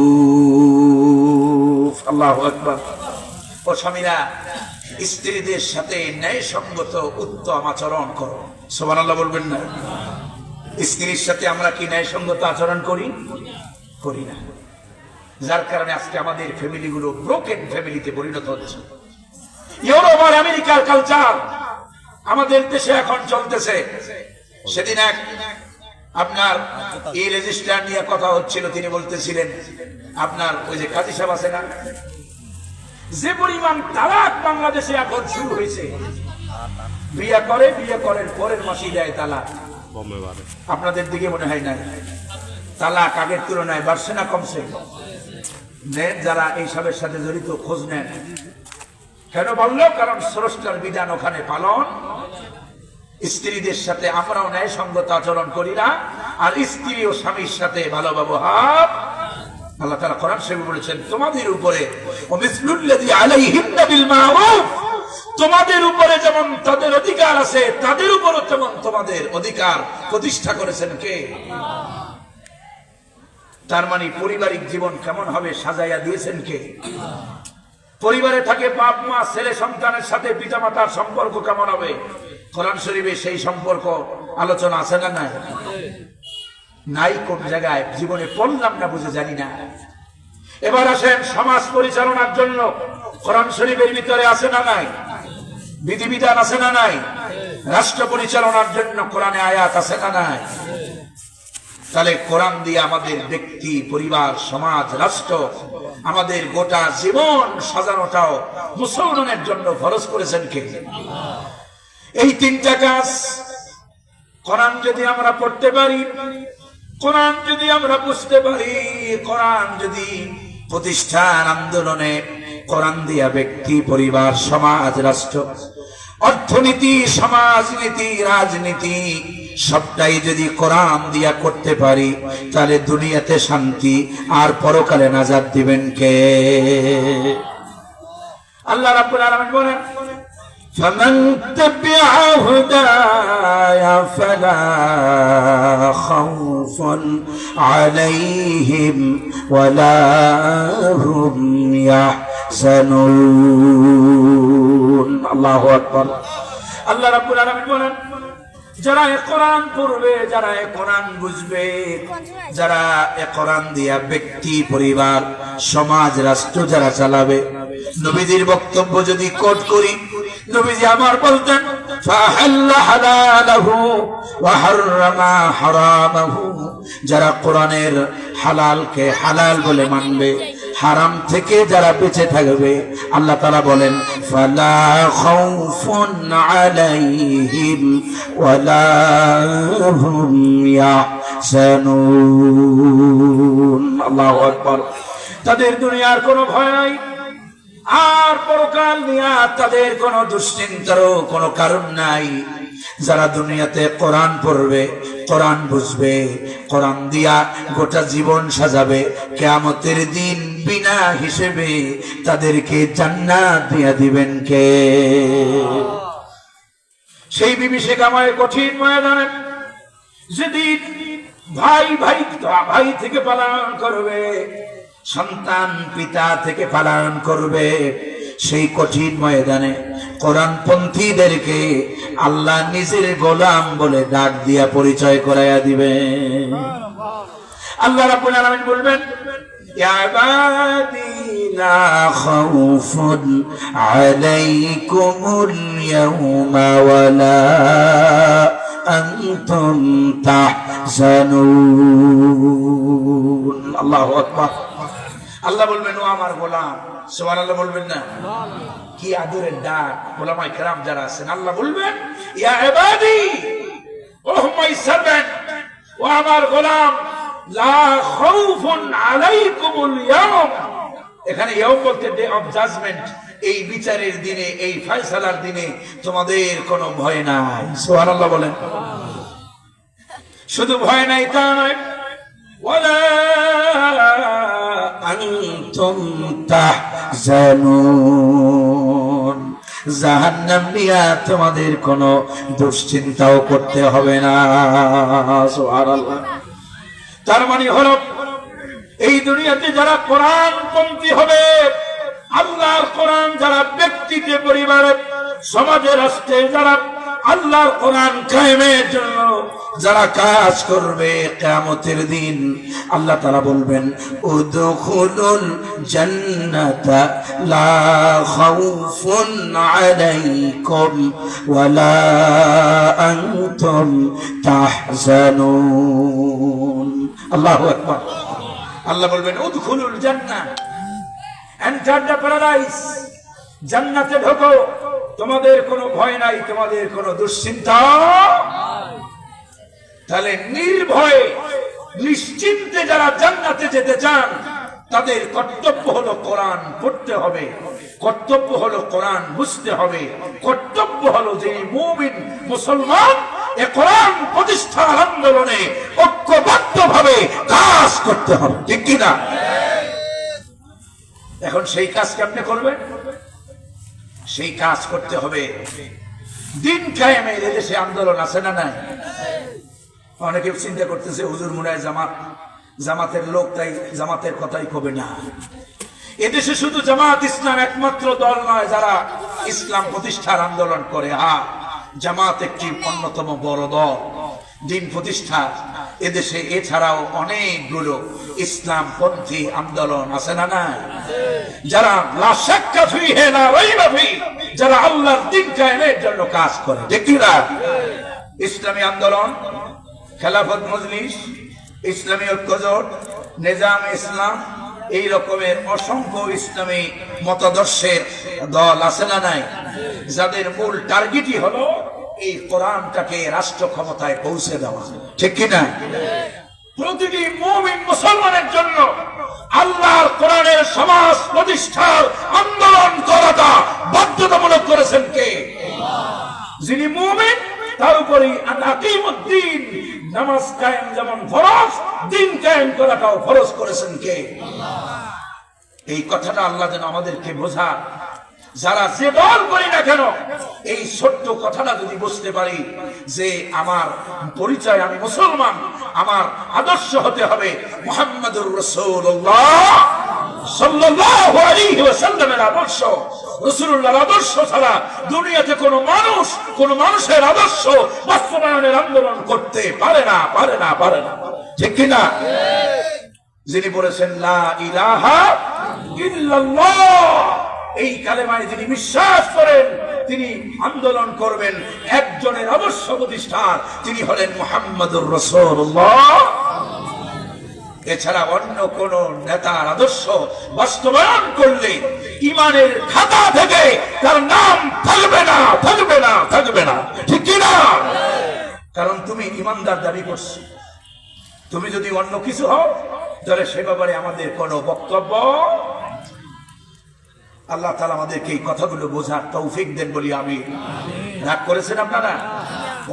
Speaker 1: আল্লাহু আকবার। ও স্বামীরা স্ত্রীদের সাথে ন্যায়সঙ্গত উত্তম আচরণ করো। সুবহানাল্লাহ বলবেন না? স্ত্রীর সাথে আমরা কি ন্যায়সঙ্গত আচরণ করি? করি না। যার কারণে আজকে আমাদের ফ্যামিলিগুলো ব্রোকেন ফ্যামিলিতে পরিণত হচ্ছে। ইউরোপ আর আমেরিকার কালচার আমাদের দেশে এখন চলতেছে। সেদিন এক আপনার এই রেজিস্ট্রার নিয়ে কথা হচ্ছিল, তিনি বলতেছিলেন আপনার ওই যে কাজী সাহেব আছে না, যে পরিমাণ তালাক বাংলাদেশে এখন শুরু হয়েছে, বিয়ে করে, বিয়ে করার পরের মাসেই দেয় তালাক। আপনাদের দিকে মনে হয় না তালাক আগের তুলনায় বাড়ছে না কমছে? নেন যারা এইসবের সাথে জড়িত খোঁজ নেন। কেন বললো? কারণ স্রষ্টার বিধান ওখানে পালন। স্ত্রীদের সাথে আমরাও ন্যায়সঙ্গত আচরণ করি না, আর স্ত্রী ও স্বামীর সাথে ভালো ব্যবহার। আল্লাহ তাআলা কোরআন শরীফে বলেছেন তোমাদের উপরে ওমিসলুল্লাযী আলাইহিন্না বিল মা'রুফ, তোমাদের উপরে যেমন তাদের অধিকার আছে তাদের উপরও তেমন তোমাদের অধিকার প্রতিষ্ঠা করেছেন কে? তার মানে পারিবারিক জীবন কেমন হবে সাজাইয়া দিয়েছেন কে? পরিবারে থাকে বাপ মা, ছেলে সন্তানের সাথে পিতামাতার সম্পর্ক কেমন হবে? কোরআন শরীফে সেই সম্পর্ক আলোচনা আছে না নাই? নাই। কোন জায়গায় জীবনে পড়লাম না, বুঝে জানি না। এবার আসেন সমাজ পরিচালনার জন্য কোরআন শরীফের ভিতরে আছে না নাই? বিধিবিধান আছে না নাই? রাষ্ট্র পরিচালনার জন্য কোরআনে আয়াত আছে না নাই? তাহলে কোরআন দিয়ে আমাদের ব্যক্তি, পরিবার, সমাজ, রাষ্ট্র, আমাদের গোটা জীবন সাজানোটাও মুসলমানের জন্য ফরজ করেছেন কে? এই তিনটা কাজ কোরআন যদি আমরা পড়তে পারি, কোরআন যদি আমরা বুঝতে পারি, কোরআন যদি প্রতিষ্ঠান আন্দোলনে কোরআন দিয়া ব্যক্তি, পরিবার, সমাজ, রাষ্ট্র, অর্থনীতি, সমাজনীতি, রাজনীতি সবটাই যদি কোরআন দিয়া করতে পারি, তাহলে দুনিয়াতে শান্তি আর পরকালে নাজাত দিবেন কে? আল্লাহ রাব্বুল আলামিন বলেন, فمن تبع هداي فلا خوف عليهم ولا هم يحزنون। الله أكبر। আল্লাহ রাব্বুল আলামিন বলেন, যারা এ কোরআন পড়বে, যারা এ কোরআন বুঝবে, যারা এ কোরআন দিয়া ব্যক্তি, পরিবার, সমাজ, রাষ্ট্র যারা চালাবে, নবীজির বক্তব্য যদি কোট করি, নবীজি আমার বলতেন, ফাহাল্লা হালালাহু ওয়া হাররামা হারামাহু, যারা কোরআনের হালালকে হালাল বলে মানবে, হারাম থেকে যারা বেঁচে থাকবে, আল্লাহ তাআলা বলেন, ফালা খাউফুন আলাইহিম ওয়ালা হুম ইয়াহজানুন। আল্লাহু আকবার। তাদের দুনিয়ার কোনো ভয় নাই, আর পরকাল নিয়ে তাদের কোনো দুশ্চিন্তারও কোনো কারণ নাই। যারা দুনিয়াতে কোরআন পড়বে, কোরআন বুঝবে, কোরআন দিয়া গোটা জীবন সাজাবে, কিয়ামতের দিন বিনা হিসেবে তাদেরকে জান্নাত দিয়া দিবেন কে? সেই বিভীষিকাময় কঠিন ময়দানে যেদিন ভাই ভাই থেকে পালন করবে, সন্তান পিতা থেকে পালন করবে, সেই কঠিন ময়দানে কোরআনপন্থীদেরকে আল্লাহ নিজের গোলাম বলে ডাক দিয়া পরিচয় করাইয়া দিবে। আল্লাহ রাব্বুল আলামিন বলবেন, ইয়া ইবাদি লা খাউফুন আলাইকুমুল ইয়াওমা ওয়ালা আনতুম তাহজানুন। আল্লাহু আকবার। আল্লাহ বলবেন, ও আমার গোলাম। সুবহানাল্লাহ বলবেন না? কি আদরের ডাক। ওলামায়ে কেরাম যারা আছেন, আল্লাহ বলবেন, ইয়া ইবাদি, ও মাই সার্ভেন্ট, ও আমার গোলাম, লা খাউফুন আলাইকুমুল ইয়াওম। এখানে ইয়াওম বলতে ডে অফ জাজমেন্ট, এই বিচারের দিনে, এই ফয়সালার দিনে তোমাদের কোনো ভয় নাই। সুবহানাল্লাহ বলেন। শুধু ভয় নাই তা নয়, ওয়ালা আনতুম তাহজানুন, জাহান্নাম নিয়ে তোমাদের কোনো দুশ্চিন্তাও করতে হবে না। সুবহানাল্লাহ। তার মানে হলো, এই দুনিয়াতে যারা কোরআনপন্থী হবে, আল্লাহর কোরআন যারা ব্যক্তিতে, পরিবারে, সমাজে, রাষ্ট্রে যারা আল্লাহর কোরআন কায়েমের জন্য যারা কাজ করবে, কিয়ামতের দিন আল্লাহ তাআলা বলবেন, উদখুলুল জান্নাতা লা খাউফুন আলাইকুম ওয়ালা আনতুম তাহজানুন। আল্লাহু আকবার। আল্লাহ বলবেন, উদখুলুল জান্নাহ, এন্টার দ্য প্যারাডাইস, জান্নাতে ঢোকো, তোমাদের কোনো ভয় নাই, তোমাদের কোনো দুশ্চিন্তা। তাহলে নির্ভয়ে নিশ্চিন্তে যারা জান্নাতে যেতে চান, তাদের কর্তব্য হলো কোরআন পড়তে হবে, কর্তব্য হলো কোরআন বুঝতে হবে, কর্তব্য হলো যে মুমিন মুসলমান এ কোরআন প্রতিষ্ঠার আন্দোলনে ঐক্যবদ্ধভাবে কাজ করতে হবে। ঠিক কিনা? এখন সেই কাজ কেমনে করবেন? সেই কাজ করতে হবে দিন কায়েমের। এদেশে আন্দোলন আছে না নাই? অনেকে চিন্তা করতেছে, হুজুর মুনায় জামাত জামাতের লোক তাই জামাতের কথাই কবে না। এদেশে শুধু জামাত ইসলাম একমাত্র দল নয় যারা ইসলাম প্রতিষ্ঠার আন্দোলন করে। জামাত একটি অন্যতম বড় দল দিন প্রতিষ্ঠা এদেশে। এছাড়াও অনেকগুলো ইসলাম পন্থী আন্দোলন আছে না নাই, যারা লা শাক্কা ফীহি লা রাইবা ফীহি, যারা আল্লাহর দ্বীন কায়েমের জন্য কাজ করে। ঠিক না? ইসলামী আন্দোলন, খেলাফত মজলিস, ইসলামী ঐক্যজোট, নিজাম ইসলাম, এই রকমের অসংখ্য ইসলামী মতাদর্শের দল আছে না নাই, যাদের মূল টার্গেটই হলো এই কোরআনটাকে রাষ্ট্র ক্ষমতায় পৌঁছে দেওয়া। ঠিক কিনা? প্রতিটি মুমিন মুসলমানের জন্য আল্লাহর কোরআনের সমাজ প্রতিষ্ঠার আন্দোলন করাটা বাধ্যতামূলক করেছেন কে? যিনি মুমিন তার উপরে আকিমুদ্দিন, নামাজ কায়েম যেমন ফরজ, দিন কায়েম করাটাও ফরজ করেছেন কে? এই কথাটা আল্লাহ যেন আমাদেরকে বোঝা। যারা যে দল করি না কেন এই ছোট্ট কথাটা যদি বুঝতে পারি যে আমার পরিচয় আমি মুসলমান, আমার আদর্শ হতে হবে মুহাম্মাদুর রাসূলুল্লাহ সাল্লাল্লাহু আলাইহি ওয়াসাল্লামের আদর্শ। রাসূলুল্লাহর আদর্শ ছাড়া দুনিয়াতে কোন মানুষের আদর্শ বাস্তবায়নের আন্দোলন করতে পারে না। ঠিক কি না? যিনি বলেছেন লা ইলাহা ইল্লাল্লাহ, এই কালেমায় যিনি বিশ্বাস করেন তিনি আন্দোলন করবেন একজনের আদর্শ প্রতিষ্ঠার, তিনি হলেন মুহাম্মাদুর রাসূলুল্লাহ। এছাড়া অন্য কোন নেতার আদর্শ বাস্তবায়ন করলে ইমানের খাতা থেকে তার নাম থাকবে না। ঠিক কি না? কারণ তুমি ইমানদার দাবি করছো। তুমি যদি অন্য কিছু হও তাহলে সে ব্যাপারে আমাদের কোনো বক্তব্য। আল্লাহ তাআলা আমাদেরকে এই কথাগুলো বোঝার তৌফিক দেন বলি আমি। রাগ করেছেন আপনারা?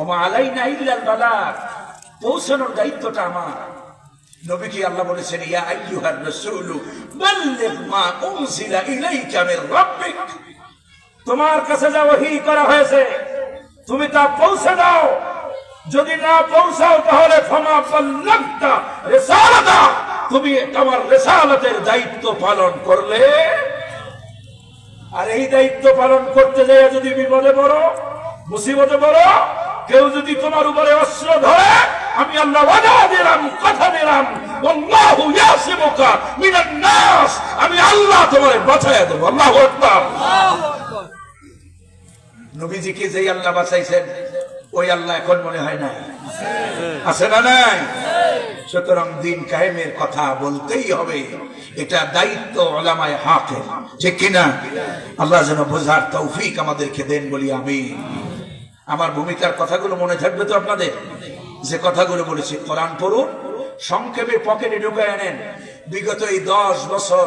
Speaker 1: ওমা আলাইনা ইল্লাল বালাগ, পৌঁছানোর দায়িত্বটা আমার। নবীকে আল্লাহ বলেছেন ইয়া আইয়ুহার রাসূলু বাল্লিগ মা উনজিলা ইলাইকা মির রাব্বিক, তোমার কাছে যা ওহী করা হয়েছে তুমি তা পৌঁছে দাও। যদি না পৌঁছাও তাহলে ফামা বাল্লাগতা রিসালাতা, তুমি তোমার রিসালাতের দায়িত্ব পালন করলে। আর এই দায়িত্ব পালন করতে যায় যদি বিপদে পড়ো, মুসিবতে পড়ো, কেউ যদি তোমার উপরে অস্ত্র ধরে, আমি আল্লাহ ওয়াদা দিলাম, কথা দিলাম, আল্লাহু ইয়াসিমুকা মিনান নাস, আমি আল্লাহ তোমারে বাঁচায়া দেব। আল্লাহু আকবার। নবীজিকে যেই আল্লাহ বাঁচাইছেন ওই আল্লাহ এখন মনে হয় না আছে না নাই? সুতরাং দিন কায়েমের কথা বলতেই হবে, এটা দায়িত্ব উলামায়ে হকের। ঠিক কিনা? আল্লাহ যেন বোঝার তৌফিক আমাদেরকে দেন বলি আমি। আমার ভূমিকার কথাগুলো মনে থাকবে তো আপনাদের? যে কথাগুলো বলেছি কোরআন পড়ুন, সংক্ষেপে পকেটে ঢুকায় আনেন। বিগত এই 10 বছর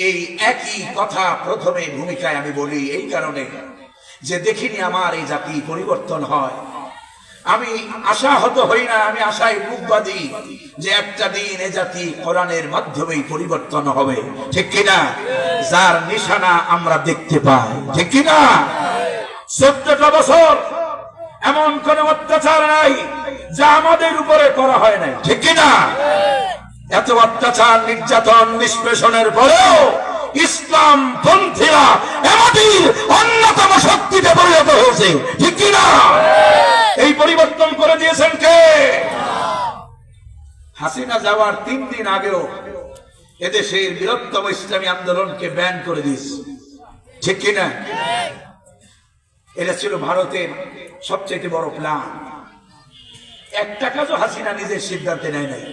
Speaker 1: এই একই কথা প্রথমে ভূমিকায় আমি বলি এই কারণে যে দেখিনি আমার এই জাতি পরিবর্তন হয়। আমি আশাহত হই না, আমি আশায় বুক বাঁধি যে একটা দিন এ জাতি কোরআনের মাধ্যমেই পরিবর্তন হবে। ঠিক কিনা? যার নিশানা আমরা দেখতে পাই। ঠিক কিনা? 14টা বছর এমন কোন অত্যাচার নাই যা আমাদের উপরে করা হয় নাই। ঠিক কিনা? এত অত্যাচার, নির্যাতন, নিষ্পেষণের পরেও ইসলাম পন্থীরা এমনই অন্যতম শক্তিতে পরিণত হয়েছে। ঠিক কিনা? এই পরিবর্তন করে দিয়েছেন কে? হাসিনা যাওয়ার 3 দিন আগেও এদেশের বৃহত্তম ইসলামী আন্দোলনকে ব্যান করে দিয়েছে। ঠিক কিনা? এটা ছিল ভারতের সবচেয়ে বড় প্ল্যান। একটা কাজও হাসিনা নিজের সিদ্ধান্তে নেয় নাই।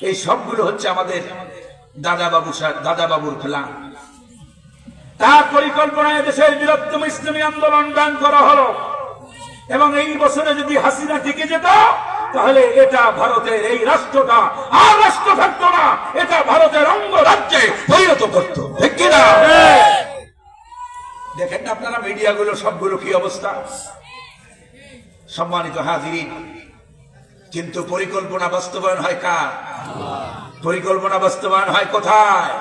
Speaker 1: এই সবগুলো হচ্ছে আমাদের দাদাবাবুর প্ল্যান। তার পরিকল্পনায় দেশের বৃহত্তম ইসলামী আন্দোলন ব্যান করা হলো এবং এই বছরে যদি হাসিনা টিকে যেত তাহলে এটা ভারতের এই রাষ্ট্রটা আর রাষ্ট্র থাকতো না, এটা ভারতের অঙ্গরাজ্যে পরিণত করত। ঠিক কিনা? দেখেন না আপনারা মিডিয়াগুলো সবগুলো কি অবস্থা। সম্মানিত হাজিরিন, কিন্তু পরিকল্পনা বাস্তবায়ন হয় কার? পরিকল্পনা বাস্তবায়ন হয় কোথায়?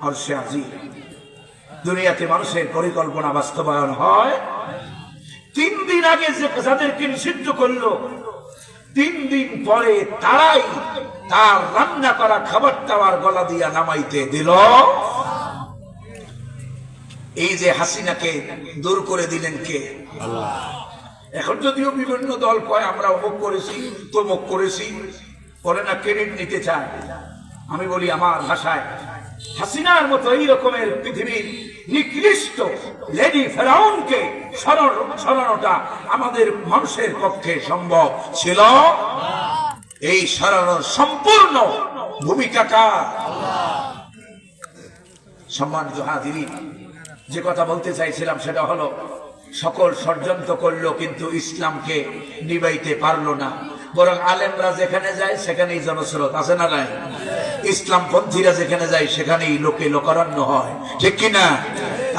Speaker 1: আরশে আজিম। দুনিয়াতে মানুষের পরিকল্পনা বাস্তবায়ন হয় 3 দিন আগে যে যাদেরকে নিষিদ্ধ করলো 3 দিন পরে তারাই তার রান্না করা খাবার টাবার গলা দিয়া নামাইতে দিল। এই যে হাসিনাকে দূর করে দিলেন কে? আল্লাহ। এখন যদিও বিভিন্ন দল কয় আমরা অমুক করেছি তমুক করেছি, বলে না ক্রেডিট নিতে চায়। আমি বলি আমার ভাষায়, হাসিনার মতো এই রকমের পৃথিবীর নিকৃষ্ট লেডি ফেরাউনকে সরানোটা আমাদের মানুষের পক্ষে সম্ভব ছিল? এই সরানোর সম্পূর্ণ ভূমিকা কার? সম্মানিত হাজিরিন, যে কথা বলতে চাইছিলাম সেটা হলো, সকল ষড়যন্ত্র করলো কিন্তু ইসলামকে নিবাইতে পারলো না। বরং আলেমরা যেখানে যায় সেখানেই জনস্রোত, আছে না নাই? ইসলাম পন্থীরা যেখানে যায় সেখানেই লোকে লোকারণ্য হয়, ঠিক কিনা?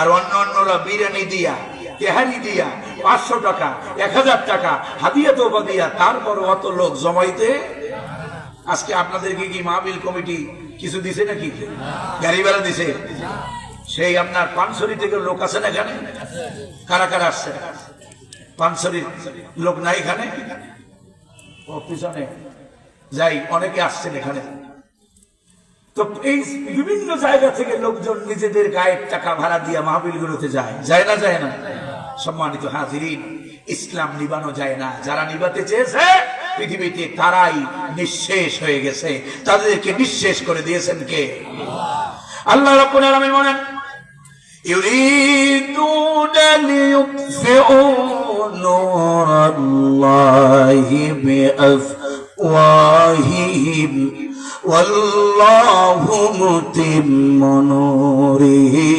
Speaker 1: আর অন্যরা বিরিয়ানি দিয়া, তেহারি দিয়া, 500 টাকা 1000 টাকা হাদিয়া তওবা দিয়া তারপর অত লোক জমাইতে। আজকে আপনাদেরকে কি মাহফিল কমিটি কিছু দিছে নাকি? গাড়ি ভাড়া দিছে? সেই আপনার পানসরি থেকে লোক আছে না এখানে? কারা কারা আসছে? পানসরির লোক নাই এখানে? ও পিছনে যাই, অনেকে আসছেন এখানে। তো এই বিভিন্ন জায়গা থেকে লোকজন নিজেদের গায়ের টাকা ভাড়া দিয়ে মাহফিলগুলোতে যায়, যায় না? যায় না? সম্মানিত হাজিরিন, ইসলাম নিবানো যায় না। যারা নিবাতে চেয়েছে পৃথিবীতে তারাই নিঃশেষ হয়ে গেছে। তাদেরকে নিঃশেষ করে দিয়েছেন কে? আল্লাহ রাব্বুল আলামিন বলেন, ইউরিদুনা লিয়ুতফিউ নূরাল্লাহি বিআফওয়াহিহিম ওয়াল্লাহু মুতিম্মু নূরিহি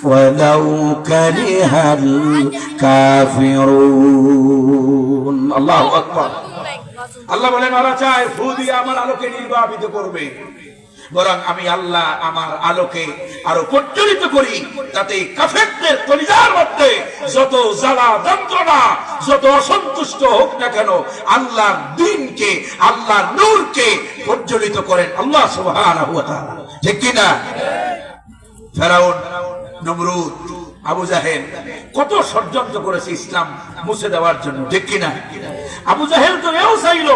Speaker 1: ওয়ালাউ কারিহাল কাফিরুন। আল্লাহু আকবার। আল্লাহ বলেন, ওরা চায় ফু দিয়ে আমার আলোকে নির্বাপিত করবে, বরং আমি আল্লাহ আমার আলোকে আরো প্রজ্বলিত করি, তাতে কাফেরদের কলিজার মধ্যে যত জ্বালা যন্ত্রণা, যত অসন্তুষ্ট হোক না কেন, আল্লাহর দ্বীনকে, আল্লাহর নূরকে প্রজ্বলিত করেন আল্লাহ সুবহানাহু ওয়া তাআলা, ঠিক কি না? ফেরাউন, নমরুদ, আবু জাহেল কত ষড়যন্ত্র করেছে ইসলাম মুছে দেওয়ার জন্য, ঠিক কি না? আবু জাহেল তো এও চাইল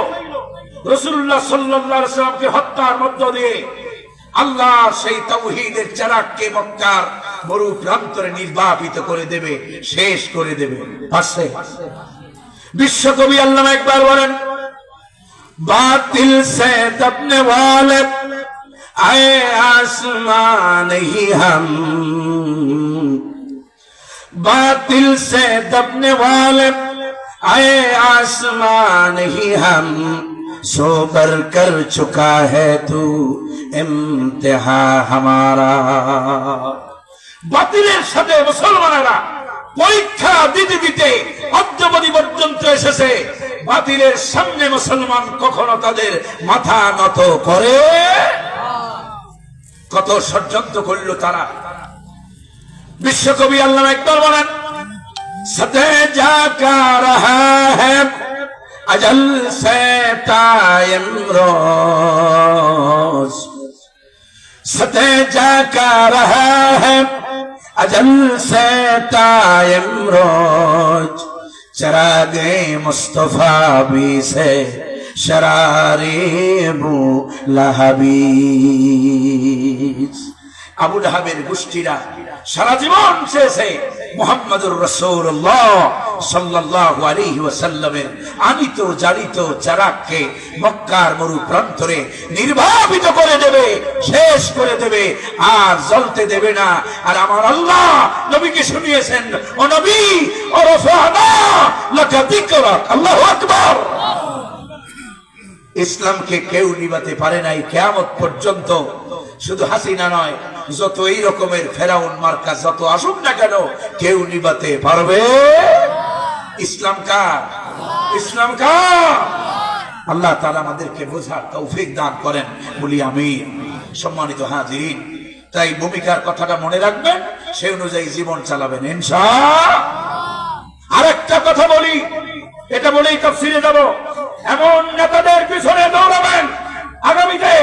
Speaker 1: রাসূলুল্লাহ সাল্লাল্লাহু আলাইহি ওয়াসাল্লামকে হত্যার মধ্য দিয়ে আল্লাহ সেই তাওহীদের চিরাগকে মক্কার মরু প্রান্তরে নির্বাপিত করে দেবে, শেষ করে দেবে। পারছে? বিশ্বকবি আল্লামা ইকবাল বলেন, বাতিল সে দবনে ওয়ালে আয়ে আসমান হি হাম, बातिल से दबने वाले आए आसमान ही हम, सोबर कर चुका है तू इम्तिहा हमारा। বাতিলের সাথে মুসলমানেরা পরীক্ষা দিতে দিতে অদ্যাবধি পর্যন্ত এসেছে। বাতিলের সামনে মুসলমান কখনো তাদের মাথা নত করে? কত ষড়যন্ত্র করল তারা। বিশ্বকবি আল্লামা ইকবাল বলেন, সতে জাকা রহা হ্যায় अजल से तायमरोज, सते जाका रहा है अजल से तायमरोज, चरागे मुस्तफा भी से शरारे बू लहबीज। আবু লাহাবের গোষ্ঠীরা সারা জীবন চেয়েছে মুহাম্মদুর রাসূলুল্লাহ সাল্লাল্লাহু আলাইহি ওয়াসাল্লামের আনিত জারিত চারাককে মক্কার মরু প্রান্তরে নির্বাপিত করে দেবে, শেষ করে দেবে, আর জ্বলতে দেবে না। আর আমার আল্লাহ নবীকে শুনিয়েছেন, ও নবী ও রাফানা লাকা যিকরাক, আল্লাহু আকবার। ইসলামকে কেউ নিবাতে পারে নাই কিয়ামত পর্যন্ত। শুধু হাসিনা নয়, যত এই রকমের ফেরাউন মার্কা যত আসুক না কেন, কেউ নিবাতে পারবে? ইসলাম কার? ইসলাম কার? আল্লাহ তাআলা আমাদেরকে বোঝার তৌফিক দান করেন, বলি আমিন। সম্মানিত হাজিরিন, তাই ভূমিকার কথাটা মনে রাখবেন, সেই অনুযায়ী জীবন চালাবেন ইনশাআল্লাহ। আরেকটা কথা বলি, এটা বলেই তাফসীরে যাব। এমন নেতাদের পিছনে দৌড়াবেন আগামীতে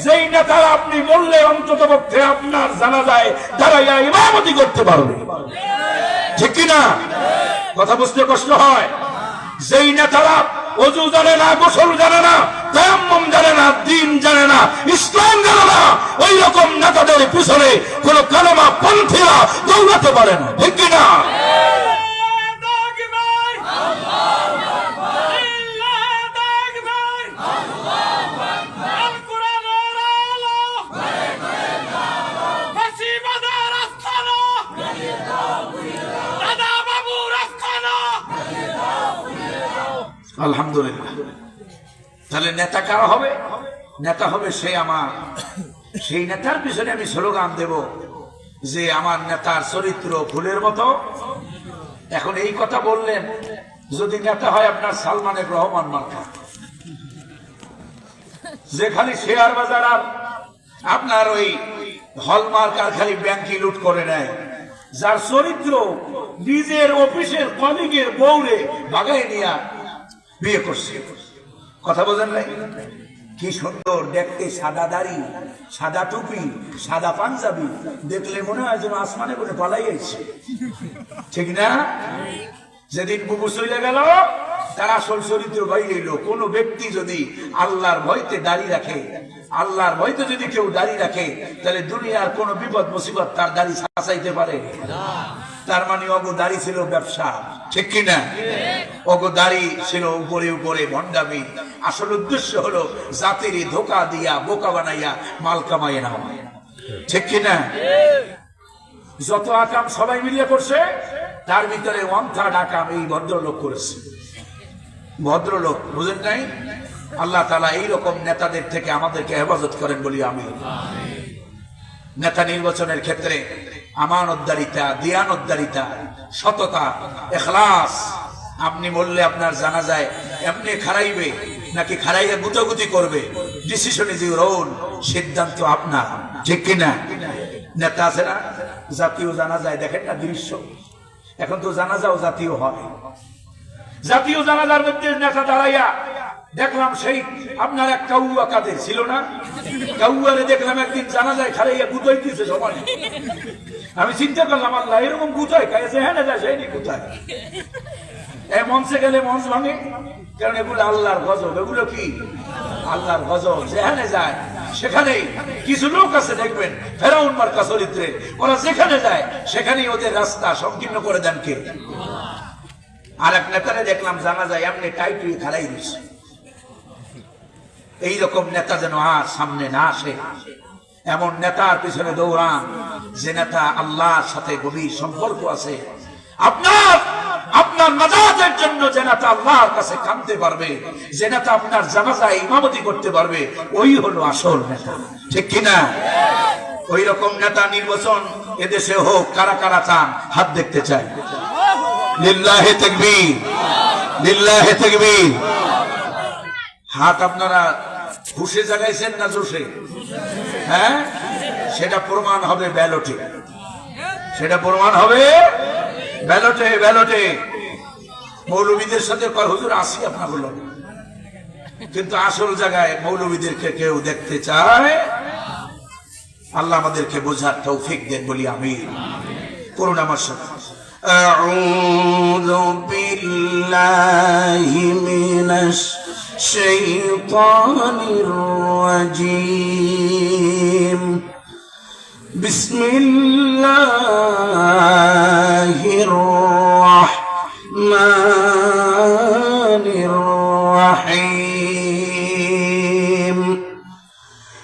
Speaker 1: যেই নেতারা আপনি বললে অন্তত পক্ষে আপনার জানাজায় দাঁড়াইয়া ইমামতি করতে পারবে, ঠিক কিনা? কথা বুঝতে কষ্ট হয়। যেই নেতারা ওযু জানে না, গোসল জানে না, তায়াম্মুম জানে না, দ্বীন জানে না, ইসলাম জানে না, ওই রকম নেতাদের পিছনে কোন কালেমা পন্থীরা দৌড়াতে পারে না, ঠিক কিনা? আলহামদুলিল্লাহ। তাহলে নেতা কারা হবে? নেতা হবে সে আমার, সেই নেতার পিছনে আমি স্লোগান দেব যে আমার নেতার চরিত্র ফুলের মতো। এখন এই কথা বললেন, যদি নেতা হয় আপনার সালমানের রহমান মার্কা, যে খালি শেয়ার বাজার আর আপনার ওই হলমার্ক আর খালি ব্যাংকে লুট করে নেয়, যার চরিত্র নিজের অফিসের কলিগের বউরে ভাগাই নিয়ে বিয়ে করছে। কথা বোঝেন নাই? কি সুন্দর দেখতে, সাদা দাড়ি, সাদা টুপি, সাদা পাঞ্জাবি, দেখলে মনে হয় যেন আসমানে করে পালাই যাচ্ছে, ঠিক না? যেদিন বুবু চলে গেল তার আসল চরিত্র বাইরে এলো। কোন ব্যক্তি যদি আল্লাহর ভয়তে দাড়ি রাখে, আল্লাহর ভয়তে যদি কেউ দাড়ি রাখে, তাহলে দুনিয়ার কোন বিপদ মুসিবত তার দাড়ি ছাঁচাইতে পারে না। তার মানে অগো দাড়ি ছিল ব্যবসা, ঠিক কিনা? অগো দাড়ি ছিল উপরে উপরে ভণ্ডামি। আসল উদ্দেশ্য হলো জাতির ধোকা দিয়া বোকা বানাইয়া মাল কামাইয়া নেওয়া, ঠিক কিনা? যত আকাম সবাই মিলিয়ে করছে, তার ভিতরে 1/3 আকাম এই ভদ্রলোক করেছে। ভদ্রলোক, বুঝেন নাই? আল্লাহ তাআলা এইরকম নেতাদের থেকে আমাদেরকে হেফাজত করেন বলি আমি। নেতা নির্বাচনের ক্ষেত্রে আমানতদারিতা, দিয়ানতদারিতা, সততা, ইখলাস। আপনি বললে আপনার জানা যায় এমনি খারাইবে নাকি খারাইয়া গুতাগুতি করবে, ডিসিশন ইজ ইউর ওন, সিদ্ধান্ত আপনার, ঠিক কিনা? নেতা আছে না জাতীয় জানাজায়, দেখেন না দৃশ্য, এখন তো জানাজাও জাতীয় হয়। জাতীয় জানাজার মধ্যে নেতা দাঁড়াইয়া দেখলাম সেই আপনার এক কাউয়া কাদের ছিল না, কাউয়ারে দেখলাম একদিন জানাজায় খারাইয়া গুতাইতেছে সবাই। আমি চিন্তা করলাম, আল্লাহ এরকম গুতায় কাছে, হ্যাঁ না যায় সেইনি কোথায়? এই মঞ্চে গেলে মঞ্চ ভাঙে, কারণ এগুলো আল্লাহর গজব। এগুলো কি আল্লাহর গজব? যেখানে যায় সেখানেই কিছু লোক আছে দেখবেন ফেরাউন মার্কা চরিত্রে, ওরা যেখানে যায় সেখানেই ওদের রাস্তা সংকীর্ণ করে দেন কে? আর এক নেতারে দেখলাম জানা যায় এমনি টাইট হয়ে খাড়াই দিচ্ছে। এইরকম নেতা যেন আর সামনে না আসে, এমন নেতার পিছনে দৌড়ান যে নেতা আল্লাহর সাথে গভীর সম্পর্ক আছে। আপনার নাজাতের জন্য যে নেতা আল্লাহর কাছে কাঁদতে পারবে, যে নেতা আপনার জানাজায় ইমামতি করতে পারবে, ওই হলো আসল নেতা, ঠিক কিনা? ওই রকম নেতা নির্বাচন এদেশে হোক। কারা কারা চান? হাত দেখতে চাই। লিল্লাহি তাকবীর, লিল্লাহি তাকবীর। হাত আপনারা খুশি জাগাইছেন না জোশে? হ্যাঁ, সেটা প্রমাণ হবে ব্যালটে, সেটা প্রমাণ হবে ব্যালটে। ব্যালটে মৌলবীদের সাথে হুজুর আসি আপনার বলল, কিন্তু আসল জায়গায় মৌলবীদেরকে কেউ দেখতে চায়। আল্লাহ আমাদেরকে বোঝার তৌফিক দেন বলি আমি। করুন আমার সাথে, আউযু বিল্লাহি মিনাশ শাইতানির রাজীম, বিসমিল্লাহির রাহমানির রাহিম।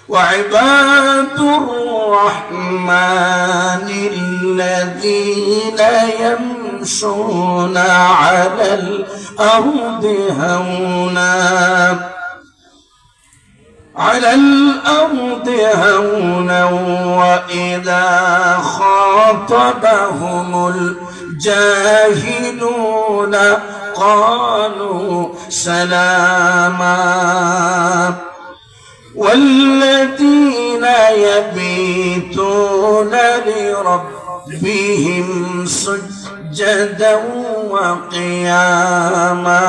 Speaker 1: وعباد الرحمن الذين يمشون على الأرض هونا وإذا خاطبهم الجاهلون قالوا سلاما. والذين يبيتون لربهم سجدا وقياما.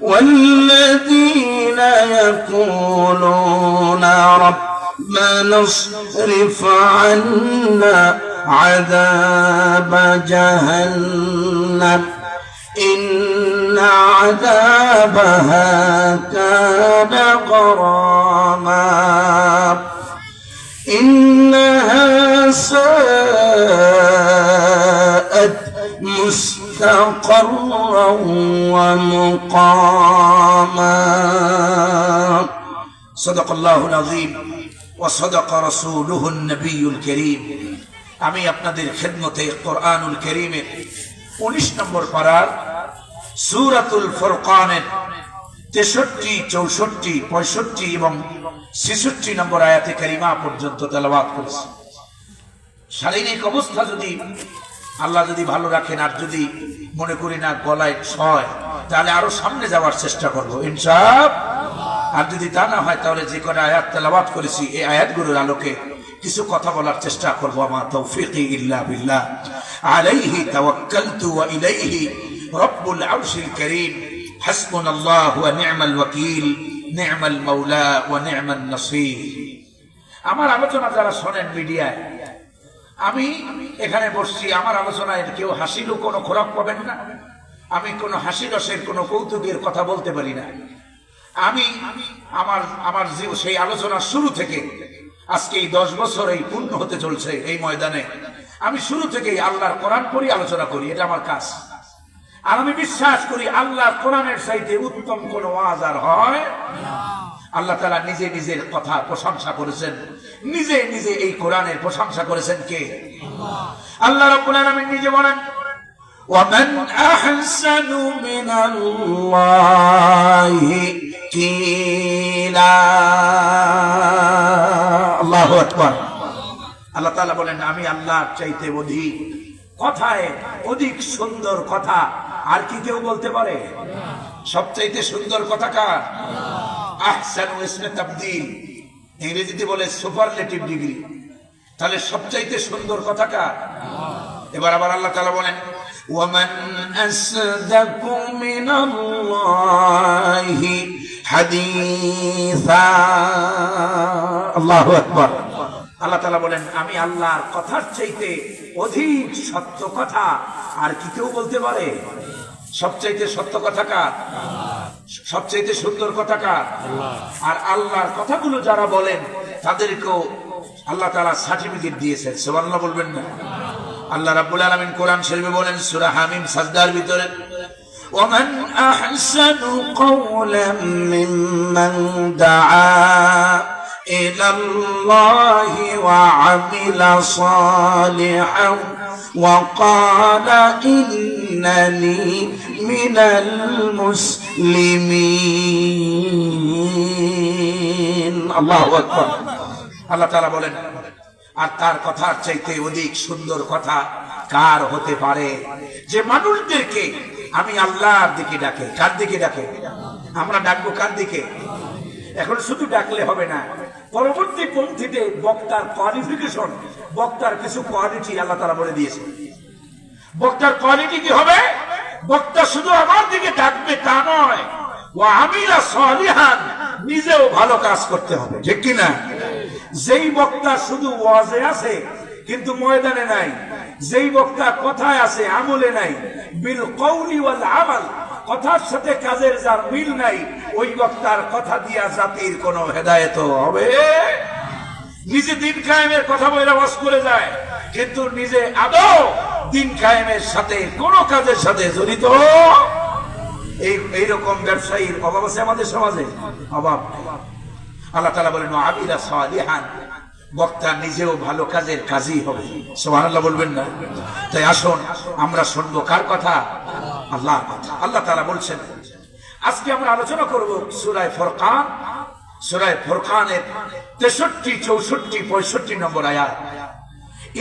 Speaker 1: والذين يقولون ربنا اصرف عنا عذاب جهنم إن
Speaker 2: عذابها كان غراما إنها ساءت مستقرا ومقاما
Speaker 1: صدق الله العظيم وصدق رسوله النبي الكريم আমি আপনাদের খেদমতে কোরআনুল কারীমের 19 নম্বর পারার সূরাতুল ফুরকানের 63, 64, 65 এবং 66 নম্বর আয়াতে কারিমা পর্যন্ত তেলাওয়াত করেছি। শারীরিক অবস্থা যদি আল্লাহ যদি ভালো রাখেন আর যদি মনে করি না গলায় ছয়, তাহলে আরো সামনে যাওয়ার চেষ্টা করবো ইনশাআল্লাহ। আর যদি তা না হয় তাহলে যে কটা আয়াত তেলাওয়াত করেছি এই আয়াতগুলোর আলোকে কিছু কথা বলার চেষ্টা করবো। আমার তৌফিকি ইল্লা বিল্লাহ, আলাইহি তাওয়াক্কালতু ওয়া ইলাইহি রব্বুল আরশিল কারীম, হাসবুনাল্লাহু ওয়া নি'মাল ওয়াকিল, নি'মাল মাওলা ওয়া নি'মান নাসীর। আমার আলোচনা যারা শোনেন মিডিয়ায়, আমি এখানে বসছি, আমার আলোচনায় কেউ হাসিরও কোনো খোরাক পাবেন না। আমি কোনো হাসি রসের কোনো কৌতুকের কথা বলতে পারি না। আমি আমার সেই আলোচনার শুরু থেকে আজকে এই 10 বছর এই পূর্ণ হতে চলছে এই ময়দানে, আমি শুরু থেকেই আল্লাহর কোরআন পড়ি আলোচনা করি, এটা আমার কাজ। আর আমি বিশ্বাস করি আল্লাহর কোরআনের চাইতে উত্তম কোন ওয়াজ আর হয় না। আল্লাহ তাআলা নিজে নিজের কথা প্রশংসা করেছেন, নিজে নিজে এই কোরআনের প্রশংসা করেছেন কে? আল্লাহ রাব্বুল আলামিন নিজে বলেন,
Speaker 2: ومن أحسن من الله قيلا।
Speaker 1: আল্লাহু আকবার। আল্লাহ তাআলা বলেন আমি আল্লাহর চাইতে অধিক কথায় অধিক সুন্দর কথা আর কি কেউ বলতে পারে? সবচাইতে সুন্দর কথা কার? আহসানু ইসমে তাবদীল, ইংরেজিতে বলে সুপারলেটিভ ডিগ্রি। তাহলে সবচাইতে সুন্দর কথা কার? এবার আবার আল্লাহ তাআলা বলেন
Speaker 2: ومن أصدق من الله حديثا।
Speaker 1: আল্লাহু আকবার। আল্লাহ তাআলা বলেন আমি আল্লাহর কথার চাইতে অধিক সত্য কথা আর কি কেউ বলতে পারে? সবচাইতে সত্য কথা কার? সবচাইতে সুন্দর কথা কার? আর আল্লাহর কথাগুলো যারা বলেন তাদেরকেও আল্লাহ তাআলা সার্টিফিকেট দিয়েছেন। সুবহানাল্লাহ বলবেন না? আল্লাহ রাব্বুল আলামিন কোরআন শরীফে বলেন সূরা হামিম সাজদার ভিতরে,
Speaker 2: ومن أحسن قولا ممن دعا إلى الله وعمل صالحا وقال إنني من المسلمين। الله أكبر।
Speaker 1: আল্লাহ তাআলা বলেন আর তার কথার চাইতে অধিক সুন্দর কথা কার হতে পারে? যে মানুষদেরকে আমি আল্লাহর দিকে ডাকে। কার দিকে ডাকে? আমরা ডাকবো কার দিকে? এখন শুধু ডাকলে হবে না, পরবর্তী পন্থীতে বক্তার কোয়ালিফিকেশন, বক্তার কিছু কোয়ালিটি আল্লাহ তাআলা বলে দিয়েছে। বক্তার কোয়ালিটি কি হবে? বক্তা শুধু আমার দিকে ডাকবে তা নয়, ওয়া আমিলা সালিহান, নিজেও ভালো কাজ করতে হবে, ঠিক কি না? যেই বক্তা শুধু ওয়াজে আছে কিন্তু ময়দানে নাই, যেই বক্তা কথায় আছে আমলে নাই, বিল কওলি ওয়াল আমাল, কথার সাথে কাজের যার মিল নাই, ওই বক্তার কথা দিয়া জাতির কোনো হেদায়েত হবে? নিজে দিন কায়েমের কথা বলে ওয়াজ করে যায় কিন্তু নিজে আদৌ দিন কায়েমের সাথে কোন কাজের সাথে জড়িত। এইরকম ব্যবসায়ীর অভাব আছে আমাদের সমাজে, অভাব। আল্লাহ তাআলা বলেন আমিলা সালিহান, বক্তা নিজেও ভালো কাজের কাজী হবে। সুবহানাল্লাহ বলবেন না? তাই আসুন আমরা শুনবো কার কথা? আল্লাহর কথা। আল্লাহ তাআলা বলছেন, আজকে আমরা আলোচনা করব সূরা ফুরকান, সূরা ফুরকানের 63, 64, 65 নম্বর আয়াত।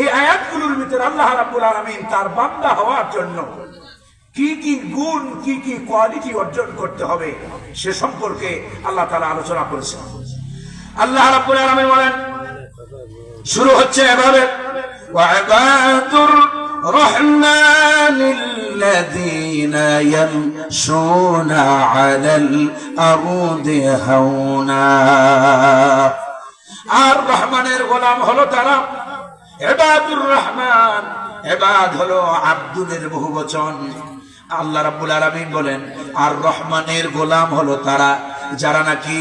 Speaker 1: এই আয়াতগুলোর ভিতরে আল্লাহ রাব্বুল আলামিন তার বান্দা হওয়ার জন্য কি কি গুণ, কি কি কোয়ালিটি অর্জন করতে হবে সে সম্পর্কে আল্লাহ তাআলা আলোচনা করেছেন। আল্লাহ রাব্বুল আলামিন বলেন, শুরু হচ্ছে এভাবে,
Speaker 2: ওয়াইবাদুর রহমানিল্লাযীনা ইয়ামশুনা আলাল আরদি হাওনা।
Speaker 1: আর রহমানের গোলাম হলো তারা, ইবাদুর রহমান, ইবাদ হলো আব্দুলের বহুবচন,
Speaker 2: আল্লাহ রাব্বুল আলামিন বলেন আর রহমানের গোলাম হলো তারা যারা নাকি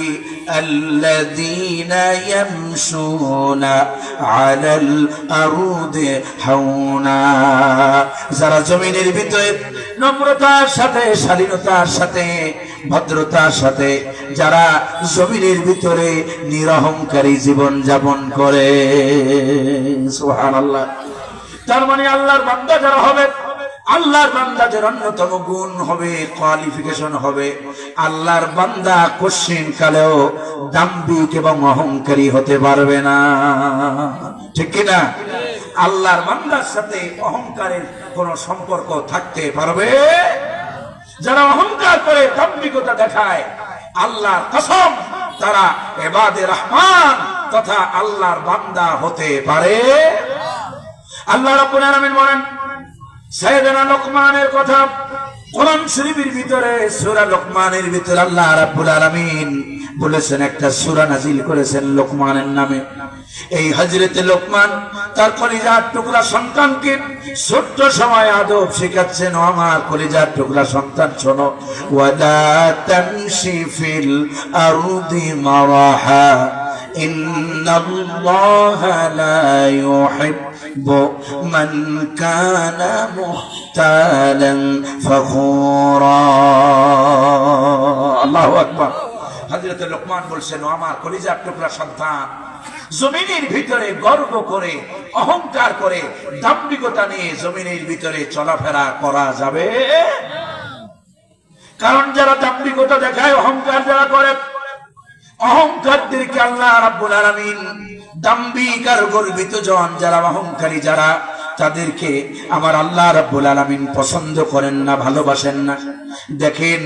Speaker 2: আল্লাযীনা ইয়ামশুনা আলাল আরদি হাওনা, যারা জমিনের ভিতরে নম্রতার সাথে, শালীনতার সাথে, ভদ্রতার সাথে যারা জমিনের ভিতরে নিরহংকারী জীবন যাপন করে। সুবহানাল্লাহ। তার মানে আল্লাহর বান্দা যারা হবে, আল্লাহর বান্দাদের অন্যতম গুণ হবে, কোয়ালিফিকেশন হবে, আল্লাহর বান্দা কোশ্চিন কালেও দাম্ভিক এবং অহংকারী হতে পারবে না। ঠিক কিনা? আল্লাহর বান্দার সাথে অহংকারের কোন সম্পর্ক থাকতে পারবে? যারা অহংকার করে, দাম্ভিকতা দেখায়, আল্লাহর কসম তারা ইবাদে রহমান তথা আল্লাহর বান্দা হতে পারে? আল্লাহ রাব্বুল আলামিন বলেন সাইয়েদনা লোকমানের কথা কোরআন শরীফের ভিতরে, সূরা লোকমানের ভিতরে আল্লাহ রাব্বুল আলামিন বলেছেন, একটা সূরা নাজিল করেছেন লোকমানের নামে। এই হযরতে লোকমান তার কলিজার টুকরা সন্তানকে ছোট্ট সময় আদব শেখাচ্ছেন। ও আমার কলিজার টুকরা সন্তান, শোনো, ওয়ালা তামশি ফিল আরদি মারাহা ইন্নাল্লাহা লা ইউহিব্বু মান কানা মুহতালান ফখুরা। আল্লাহু আকবার। হযরত লোকমান বলছেন, ও আমার কলিজার টুকরা সন্তান, জমিনের ভিতরে গর্ব করে, অহংকার করে, দাম্ভিকতা নিয়ে জমিনের ভিতরে চলাফেরা করা যাবে? কারণ যারা দাম্ভিকতা দেখায়, অহংকার যারা করে, অহংকারদেরকে আল্লাহ রাব্বুল আলামিন দাম্ভিক আর গর্বিত জন যারা অহংকারী যারা, তাদেরকে আমার আল্লাহ রাব্বুল আলামিন পছন্দ করেন না, ভালোবাসেন না। দেখেন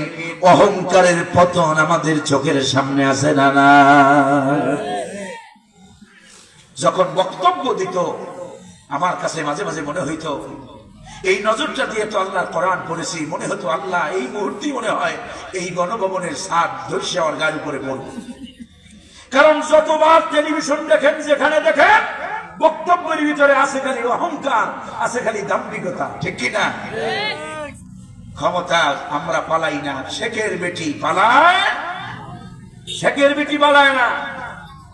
Speaker 2: অহংকারের পতন আমাদের চোখের সামনে আছে না? না, যখন বক্তব্য দিত আমার কাছে মাঝে মাঝে মনে হইতো, এই নজরটা দিয়ে তো আল্লাহর কোরআন পড়েছি, মনে হতো আল্লাহ এই মুহূর্তে মনে হয় এই গণভবনের ছাদ ধরছে আমার গায়ের উপরে পড়বে। কারণ যতবার টেলিভিশন দেখেন, যেখানে দেখেন বক্তব্যের ভিতরে আছে খালি অহংকার, আছে খালি দাম্ভিকতা। ঠিক কিনা? ক্ষমতা আমরা পালাই না, শেখের বেটি পালায়, শেখের বেটি পালায় না।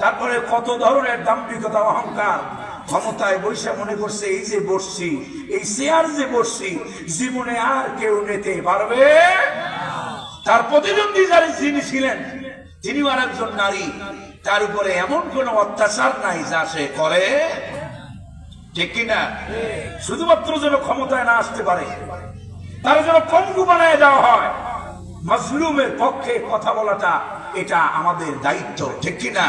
Speaker 2: তারপরে কত ধরনের দাম্ভিকতা, অহংকার। ক্ষমতায় বসে মনে করছে এই যে বসছি, এই চেয়ার যে বসছি, জীবনে আর কেউ নিতে পারবে। তার প্রতিদ্বন্দ্বী যারা যিনি ছিলেন, তিনিও আর একজন নারী, তার উপরে এমন কোন অত্যাচার নাই যা সে করে। ঠিক কিনা? শুধুমাত্র যেন ক্ষমতায় না আসতে পারে, তার যেন পঙ্গু বানায় দেওয়া হয়। মাজলুমের পক্ষে কথা বলাটা এটা আমাদের দায়িত্ব। ঠিক কিনা?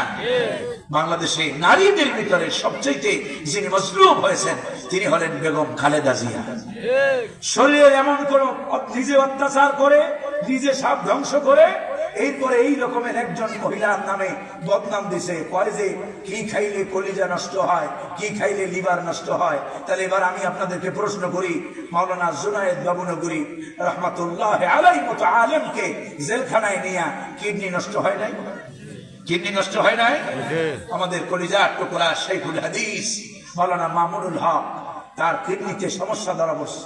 Speaker 2: বাংলাদেশে নারীদের ভিতরে সবচেয়ে যিনি মজলুম হয়েছেন তিনি হলেন বেগম খালেদা জিয়া। শরীরের এমন কোন নিজে অত্যাচার করে, নিজে সব ধ্বংস করে, এরপরে এই রকমের একজন মহিলার নামে বদনাম দিছে, কয় যে কি খাইলে কলিজা নষ্ট হয়, কি খাইলে লিভার নষ্ট হয়। তাহলে এবার আমি আপনাদেরকে প্রশ্ন করি, মাওলানা জুনায়েদ বাবুনগরী রহমাতুল্লাহ আলাইহি মতো আলেমকে জেলখানায় নিয়ে কিডনি নষ্ট হয় নাই? কিডনি নষ্ট হয় নাই? আমাদের কলিজার টুকরা শাইখুল হাদিস মাওলানা মামুনুল হক, তার কিডনিতে সমস্যা ধরা পড়ছে।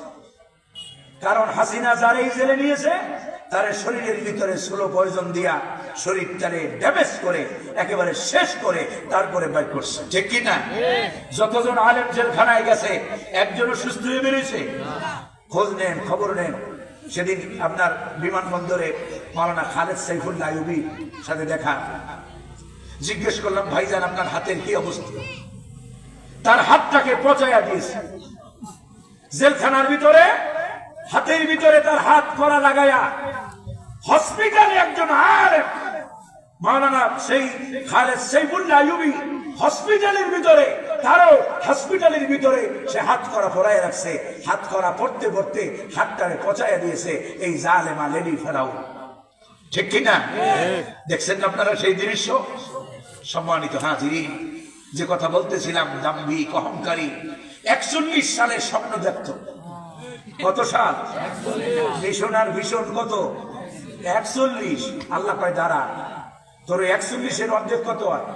Speaker 2: কারণ হাসিনা যার এই জেলে নিয়েছে, তার শরীরের ভিতরে স্লো পয়জন দিয়া শরীরটারে ড্যামেজ করে একেবারে শেষ করে তারপরে বাইর করছে। ঠিক কিনা? যতজন আলেম জেলখানায় গেছে একজনও সুস্থ হয়ে বেরিয়েছে? খোঁজ নেন, খবর নেন। সেদিন আপনার বিমানবন্দরে মাওলানা খালেদ সাইফুল্লাহ আইয়ুবীর সাথে দেখা, জিজ্ঞেস করলাম ভাইজান আপনার হাতের কি অবস্থা? তার হাতটাকে পচাইয়া দিয়েছে জেলখানার ভিতরে, হাতের ভিতরে তার হাত করা লাগাইয়া। হসপিটালে একজন আলেম মাওলানা সেই খালেদ সাইফুল্লাহ আইয়ুবী হসপিটালের ভিতরে, তারও হসপিটালের ভিতরে সে হাত করা পরায় রাখছে। হাত করা পড়তে পড়তে হাতটারে পচাইয়া দিয়েছে এই জালেমা লেডি ফেরাও। ঠিক কিনা? দেখছেন আপনারা সেই দৃশ্য? সম্মানিত হাজিরিন, যে কথা বলতেছিলাম দাম্ভিক অহংকারী 41 সালের স্বপ্ন দেখত। কত সাল? ভীষণ আর ভীষণ কত? 41। আল্লাহ কয় দাঁড়া, তোর 41-এর অর্ধেক কত হয়?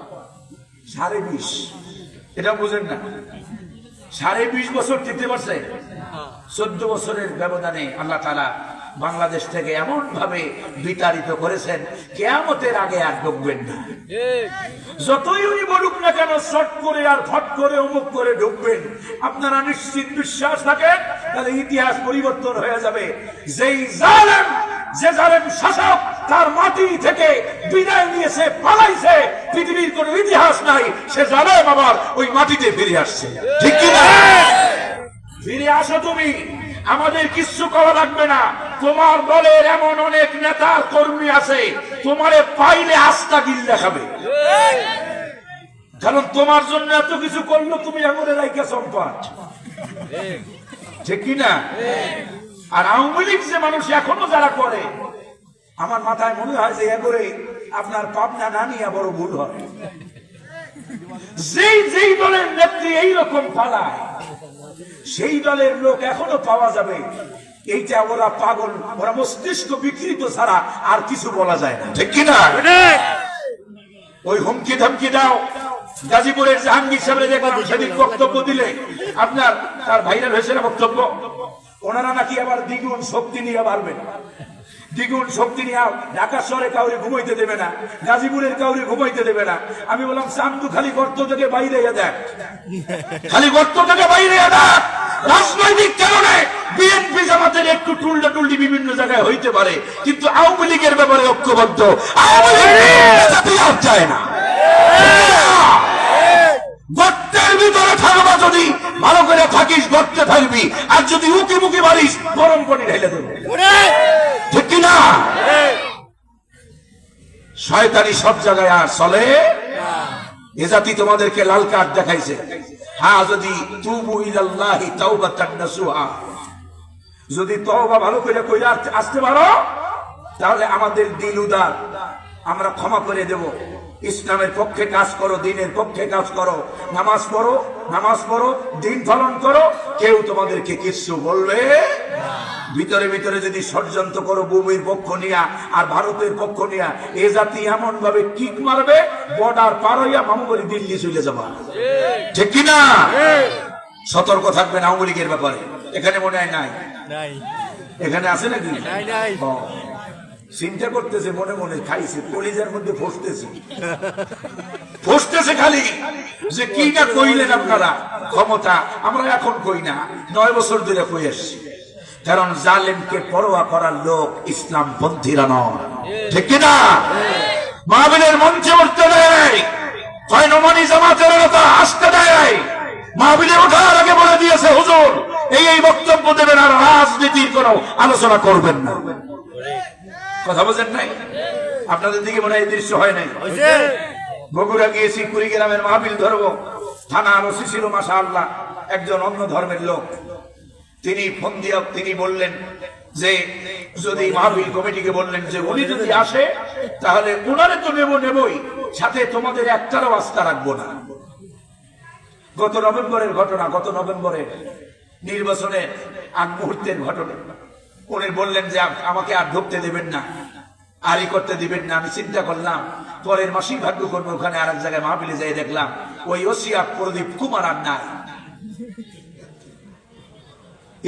Speaker 2: 20.5। এটা বুঝেন না? 20.5 বছর টিকতে পারছে? 14 বছরের ব্যবধানে আল্লাহ তাআলা বাংলাদেশ থেকে এমন ভাবে বিতাড়িত করেছেন, কিয়ামতের আগে আর ঢুকবেন না। যতই উনি বলুক না কেন, শর্ট করে আর ফট করে অমুক করে ঢুকবেন, আপনারা নিশ্চিত বিশ্বাস থাকেন, তাহলে ইতিহাস পরিবর্তন হয়ে যাবে। যে জালেম শাসক তার মাটি থেকে বিদায় নিয়েছে, পালাইছে, পৃথিবীর কোন ইতিহাস নাই সে জালেম আবার ওই মাটিতে ফিরে আসছে। ঠিক কি না? ফিরে আসো তুমি, আমাদের কিচ্ছু করা লাগবে না। তোমার দলের এমন অনেক নেতা কর্মী আছে, তোমারে পাইলে আস্থা গিল দেখাবে, কারণ তোমার জন্য এত কিছু করলো, তুমি এমন রাইকা সম্পদ। ঠিক কিনা? আর আওয়ামী লীগ যে মানুষ এখনো যারা করে, আমার মাথায় মনে হয় যে এবারে আপনার পাবনা না নিয়ে বড় ভুল হয়। যেই দলের নেত্রী এইরকম পালায়, সেই দলের লোক এখনো পাওয়া যাবে। এইটা ওরা পাগল, ওরা মস্তিষ্ক বিকৃত ছাড়া আর কিছু বলা যায় না। ঠিক কিনা? ওই হুমকি ধমকি দাও। গাজীপুরের জাহাঙ্গীর সাহেব দেখলাম সেদিন বক্তব্য দিলে, আপনার তার ভাইরাল হয়েছে না বক্তব্য, ওনারা নাকি আবার দ্বিগুণ শক্তি নিয়ে পারবেন, দ্বিগুণ শক্তি নিয়ে ঢাকা শহরে কাউরে ঘুমাইতে দেবে না, গাজীপুরের কাউরে ঘুমাইতে দেবে না। আমি বললাম চান্দু খালি গর্ত থেকে বাইরে দেখ, খালি গর্ত থেকে বাইরে দেখ। রাজনৈতিক কারণে বিএনপি জামাতের একটু টুলটা টুলটি বিভিন্ন জায়গায় হইতে পারে, কিন্তু আওয়ামী লীগের ব্যাপারে ঐক্যবদ্ধ আওয়ামী লীগ চায় না। গর্তের ভিতরে থাকবা, যদি ভালো করে থাকিস গর্তে থাকবি, আর যদি উকি মুখি মারিস গরম পানি ঢেলে দেবে। ঠিক কিনা? শয়তানি সব জায়গায় আর চলে। এ জাতি তোমাদেরকে লাল কার্ড দেখাইছে। হ্যাঁ, যদি তুবু ইলাল্লাহি তাওবাতান নাসুহা, যদি তওবা ভালো করে কইরা আসতে পারো, তাহলে আমাদের দিল উদার, আমরা ক্ষমা করে দেব। ইসলামের পক্ষে কাজ করো, দিনের পক্ষে কাজ করো, নামাজ পড়ো, নামাজ পড়ো, দিন পালন করো, কেউ তোমাদেরকে কিছু বলবে না। ভিতরে ভিতরে যদি ষড়যন্ত্র করো ভূমির পক্ষ নিয়া আর ভারতের পক্ষ নিয়া, এ জাতি এমন ভাবে কিক মারবে, বর্ডার পার হইয়া মামুবলি দিল্লি চলে যাবা। ঠিক কিনা? সতর্ক থাকবেন আওয়ামী লীগের ব্যাপারে। এখানে মনে হয় নাই, এখানে আছে নাকি? চিন্তা করতেছে মনে মনে, খাইছে কলিজার মধ্যে ফসতেছে খালি, যে কি না কইলেন আপনারা ক্ষমতা। আমরা এখন কই না, 9 বছর ধরে কই আসছি, কারণ জালেমকে পরোয়া করার লোক ইসলাম পন্থীরা নয়। ঠিক কিনা? মাহফিলের মঞ্চে উঠতে দেয়, কয়নমানি জামাতের নেতা আসতে দেয়, মাহফিলে ওঠার আগে বলে দিয়েছে হুজুর এই বক্তব্য দেবেন, আর রাজনীতির কোনো আলোচনা করবেন না। কথা বলেন নাই? আপনাদের দিকে মনে হয় এই দৃশ্য হয় নাই? বগুড়া গিয়েছি, কুড়িগ্রামের মাহফিল ধরবো, থানার ওসি ছিল মাশাআল্লাহ একজন অন্য ধর্মের লোক। তিনি ফোন দিয়া তিনি বললেন যে, যদি মাহফিল কমিটিকে বললেন যে উনি যদি আসে তাহলে উনারে তো নেবই, সাথে তোমাদের একটারও আস্থা রাখবো না। গত নভেম্বরের ঘটনা, গত নভেম্বরের নির্বাচনের আগ মুহূর্তের ঘটনা। উনি বললেন যে আমাকে আর ঢুকতে দেবেন না, আরই করতে দিবেন না। আমি চিন্তা করলাম পরের মাসেই ভাগ্য করবো, ওখানে আর এক জায়গায় মাহফিলে যাই দেখলাম ওই ওসিয়া প্রদীপ কুমার আর নাই।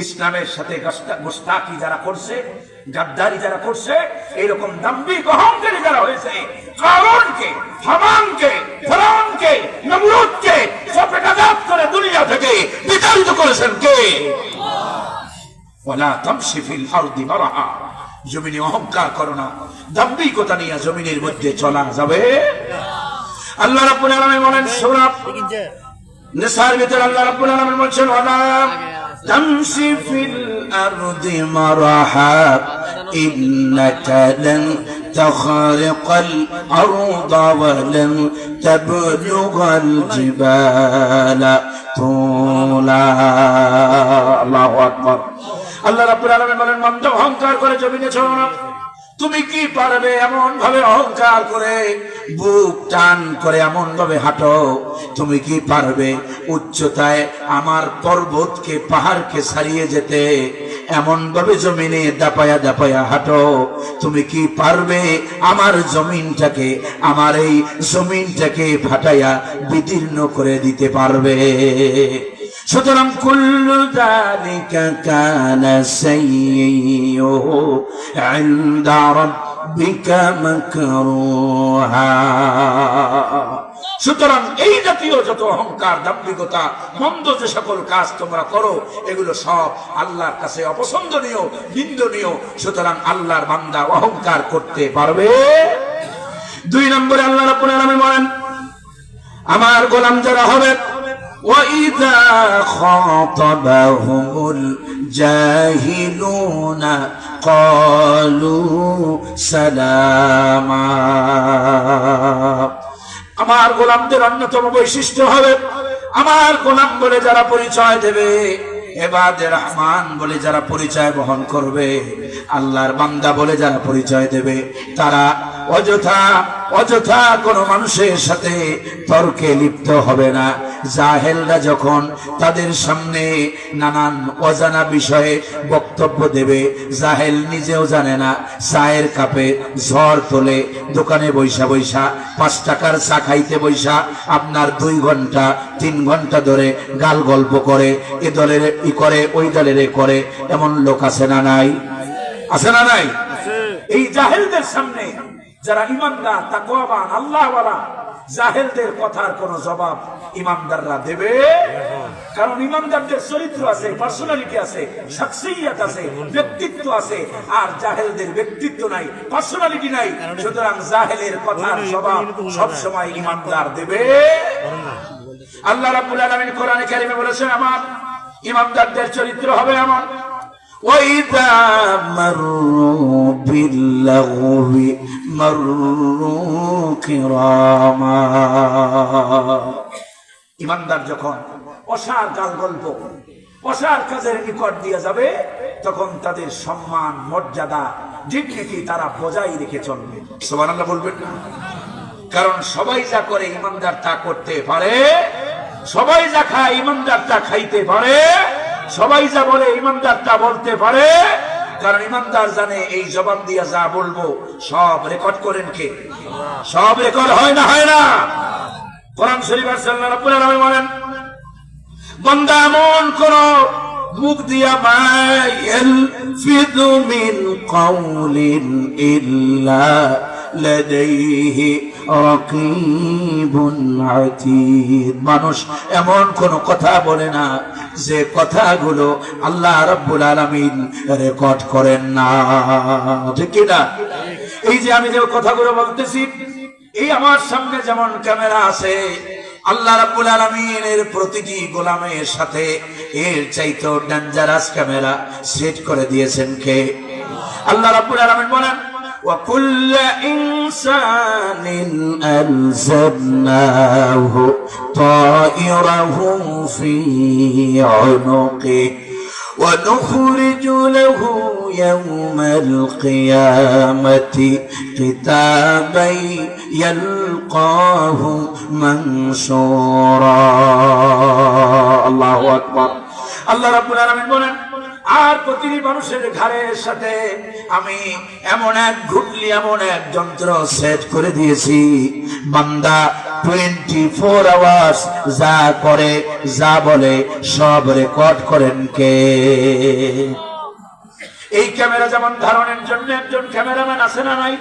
Speaker 2: ইসলামের সাথে গোস্তাকি যারা করছে, গাদ্দারি যারা করছে, এইরকম দাম্ভিক অহংকারী যারা হয়েছে, কারণকে, হামানকে, ফেরাউনকে, নমরুদকে সপেটাঘাত করে দুনিয়া থেকে বিতাড়িত করেছেন কে? ওয়ালা তামশি ফিল আরদি মারহা, জমিনে অহংকার করো না, দাম্ভিকতা নিয়ে জমিনের মধ্যে চলা যাবে। আল্লাহ রাব্বুল আলামিন বলেন সূরা নিসার ভিতরে, আল্লাহ রাব্বুল আলামিন বলেন ওয়ালা তামশি ফিল আরদি মারহা ইন্নাকা লান তাখরিকাল আরদা ওয়া লান তাবলুগাল জিবালা তুলা। আল্লাহু আকবার। আল্লাহ রাব্বুল আলামিন বলেন, মন্দ অহংকার করে জমিনে চলো না। তুমি কি পারবে এমন ভাবে অহংকার করে বুক টান করে এমন ভাবে হাঁটো? তুমি কি পারবে উচ্চতায় আমার পর্বতকে, পাহাড়কে ছাড়িয়ে যেতে এমন ভাবে জমিনে দাপায়া দাপায়া হাঁটো? তুমি কি পারবে আমার জমিনটাকে, আমার এই জমিনটাকে ফাটাইয়া বিদীর্ণ করে দিতে পারবে? সুতরাং কুল্লু যালিকা কানা সাইয়্যুহু ইনদা রাব্বিকা মাকরুহা। সুতরাং এই জাতীয় যত অহংকার, দাম্ভিকতা, মন্দ যে সকল কাজ তোমরা করো, এগুলো সব আল্লাহর কাছে অপছন্দনীয়, নিন্দনীয়। সুতরাং আল্লাহর বান্দা অহংকার করতে পারবে। 2 নম্বরে আল্লাহ রাব্বুল আলামিন বলেন, আমার গোলাম যারা হবে, وَإِذَا خَاطَبَهُمُ الْجَاهِلُونَ قَالُوا سَلَامًا। আমার গোলামদের অন্যতম বৈশিষ্ট্য হবে, আমার গোলাম বলে যারা পরিচয় দেবে, ইবাদে রহমান বলে যারা পরিচয় বহন করবে, আল্লাহর বান্দা বলে যারা পরিচয় দেবে, তারা অযথা কোন মানুষের সাথে তর্কে লিপ্ত হবে না। জাহেলরা যখন তাদের সামনে নানান অজানা বিষয়ে বক্তব্য দেবে, জাহেল নিজেও জানে না, চায়ের কাপে ঝড় তোলে, দোকানে বৈশা 5 টাকার চা খাইতে বৈশা আপনার 2 ঘন্টা 3 ঘন্টা ধরে গাল গল্প করে, এ দলের ই করে, ওই দলের এ করে, এমন লোক আছে না নাই? আছে না নাই? এই জাহেলদের সামনে যারা ইমানদার, তাকওয়াবান, আল্লাহওয়ালা, জাহেলদের কথার কোন জবাব ইমানদাররা দেবে। কারণ ইমানদারদের চরিত্র আছে, পার্সোনালিটি আছে, শাখসিয়ত আছে, ব্যক্তিত্ব আছে। আর জাহেলদের ব্যক্তিত্ব নাই, পার্সোনালিটি নাই। সুতরাং জাহেলের কথার জবাব সব সময় ইমানদার দেবে। আল্লাহ রাব্বুল আলামিন কোরআনে কারিমে বলেছেন, আমার ইমানদারদের চরিত্র হবে আমার وَإِذَا مَرُّوا بِاللَّغْوِ مَرُّوا كِرَامًا। ইমানদার যখন অসার গাল গল্প, অসার কাজের নিকট দিয়ে যাবে, তখন তাদের সম্মান, মর্যাদা, ডিগনিটি তারা বজায় রেখে চলবে। সুবহানাল্লাহ বলবেন না? কারণ সবাই যা করে ইমানদার তা করতে পারে, সবাই যা খায় ইমানদার তা খাইতে পারে, সবাই যা বলে ইমানদার তা বলতে পারে। কারণ ইমানদার জানে এই জবান দিয়া যা বলবো সব রেকর্ড করেন কে? সব রেকর্ড হয় না, হয় না? কোরআন শরীফ আল্লাহ রাব্বুল আলামিন বলেন, বান্দা এমন কোন মুখ দিয়া মায়ালফিযু মিন কাওলিন ইল্লা লাদাইহি রাকিবুন আতীদ। মানুষ এমন কোন কথা বলে না যে কথাগুলো আল্লাহ রাব্বুল আলামিন রেকর্ড করেন না, ঠিক কি না? এই যে আমি যে কথাগুলো বলতেছি, এই আমার সামনে যেমন ক্যামেরা আছে, আল্লাহ রাব্বুল আলামিনের প্রতিটি গোলামের সাথে এর চাইতেও ডেঞ্জারাস ক্যামেরা সেট করে দিয়েছেন কে? আল্লাহ রাব্বুল আলামিন বলেন, وَكُلَّ إِنسَانٍ أَلْزَمْنَاهُ طَائِرَهُ فِي عُنُقِهِ وَنُخْرِجُ لَهُ يَوْمَ الْقِيَامَةِ كِتَابًا يَلْقَاهُ مَنشُورًا। আল্লাহু আকবার। আল্লাহ রাব্বুল আলামিন বলেন, আর প্রতিটি মানুষের ঘাড়ের সাথে আমি এমন এক ঘুটলি, এমন এক যন্ত্র সেট করে দিয়েছি, বান্দা 24 আওয়ার্স যা করে, যা বলে সব রেকর্ড করেন কে? এই ক্যামেরা যেমন ধারণের জন্য একজন ক্যামেরাম্যান আছে না নাই?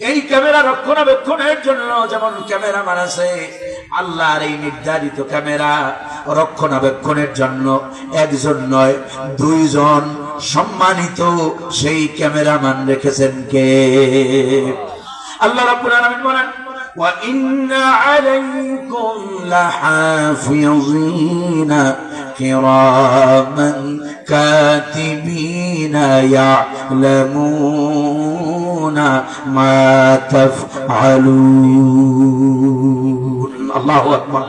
Speaker 2: এই ক্যামেরা রক্ষণাবেক্ষণের জন্য যেমন ক্যামেরাম্যান আছে, আল্লাহর এই নির্ধারিত ক্যামেরা রক্ষণাবেক্ষণের জন্য একজন নয়, 2 জন সম্মানিত সেই ক্যামেরাম্যান রেখেছেন কে? আল্লাহ রাব্বুল আলামিন বলেন, ওয়া ইন্না আলাইকুম লাহাফিযিনা কিরামান কাতিবিনা ইয়ালামুনা মা তাফআলুন। আল্লাহু আকবার।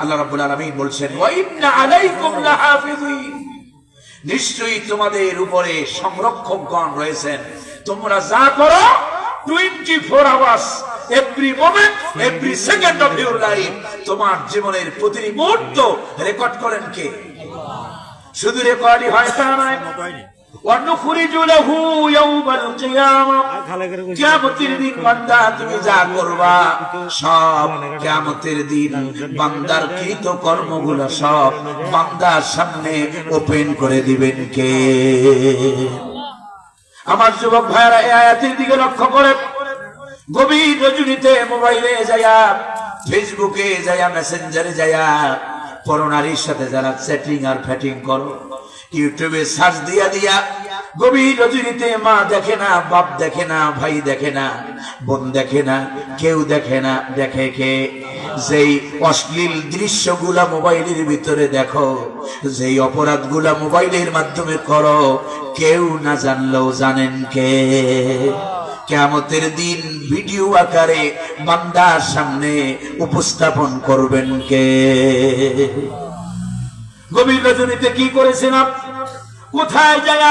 Speaker 2: আল্লাহ রাব্বুল আলামিন বলছেন, ওয়া ইন্না আলাইকুম লাহাফিযিন, নিশ্চয়ই তোমাদের উপরে সংরক্ষকগণ রয়েছেন। তোমরা যা করো 24 hours, every moment, every second of your life, তোমার জীবনের প্রতিটি মুহূর্ত রেকর্ড করেন কে? শুধু রেকর্ডই হয় তা নয়, ونخرج له يوم القيامة কিয়ামতের দিন বান্দা তুমি যা করবা সব কিয়ামতের দিন বান্দার কৃত কর্মগুলো সব বান্দার সামনে ওপেন করে দিবেন কে? আমার যুবক ভাইরা এই আয়াতের দিকে লক্ষ্য করে গভীর রজনীতে মোবাইলে যায়া ফেসবুকে যায়া মেসেঞ্জারে যায়া পরনারীর সাথে যারা চ্যাটিং আর ফ্যাটিং করো, ইউটিউবে সার্চ দিয়া দিয়া গভীর রজনীতে মা দেখে না, বাপ দেখে না, ভাই দেখে না, বোন দেখে না, কেউ দেখে না, দেখে কে? যেই অশ্লীল দৃশ্যগুলা মোবাইলের ভিতরে দেখো, যেই অপরাধগুলা মোবাইলের মাধ্যমে করো, কেউ না জানলেও জানেন কে? কিয়ামতের দিন ভিডিও আকারে বান্দার সামনে উপস্থাপন করবেন কে? গভীর রজনীতে কি করেছিলাম? কোথায় যায়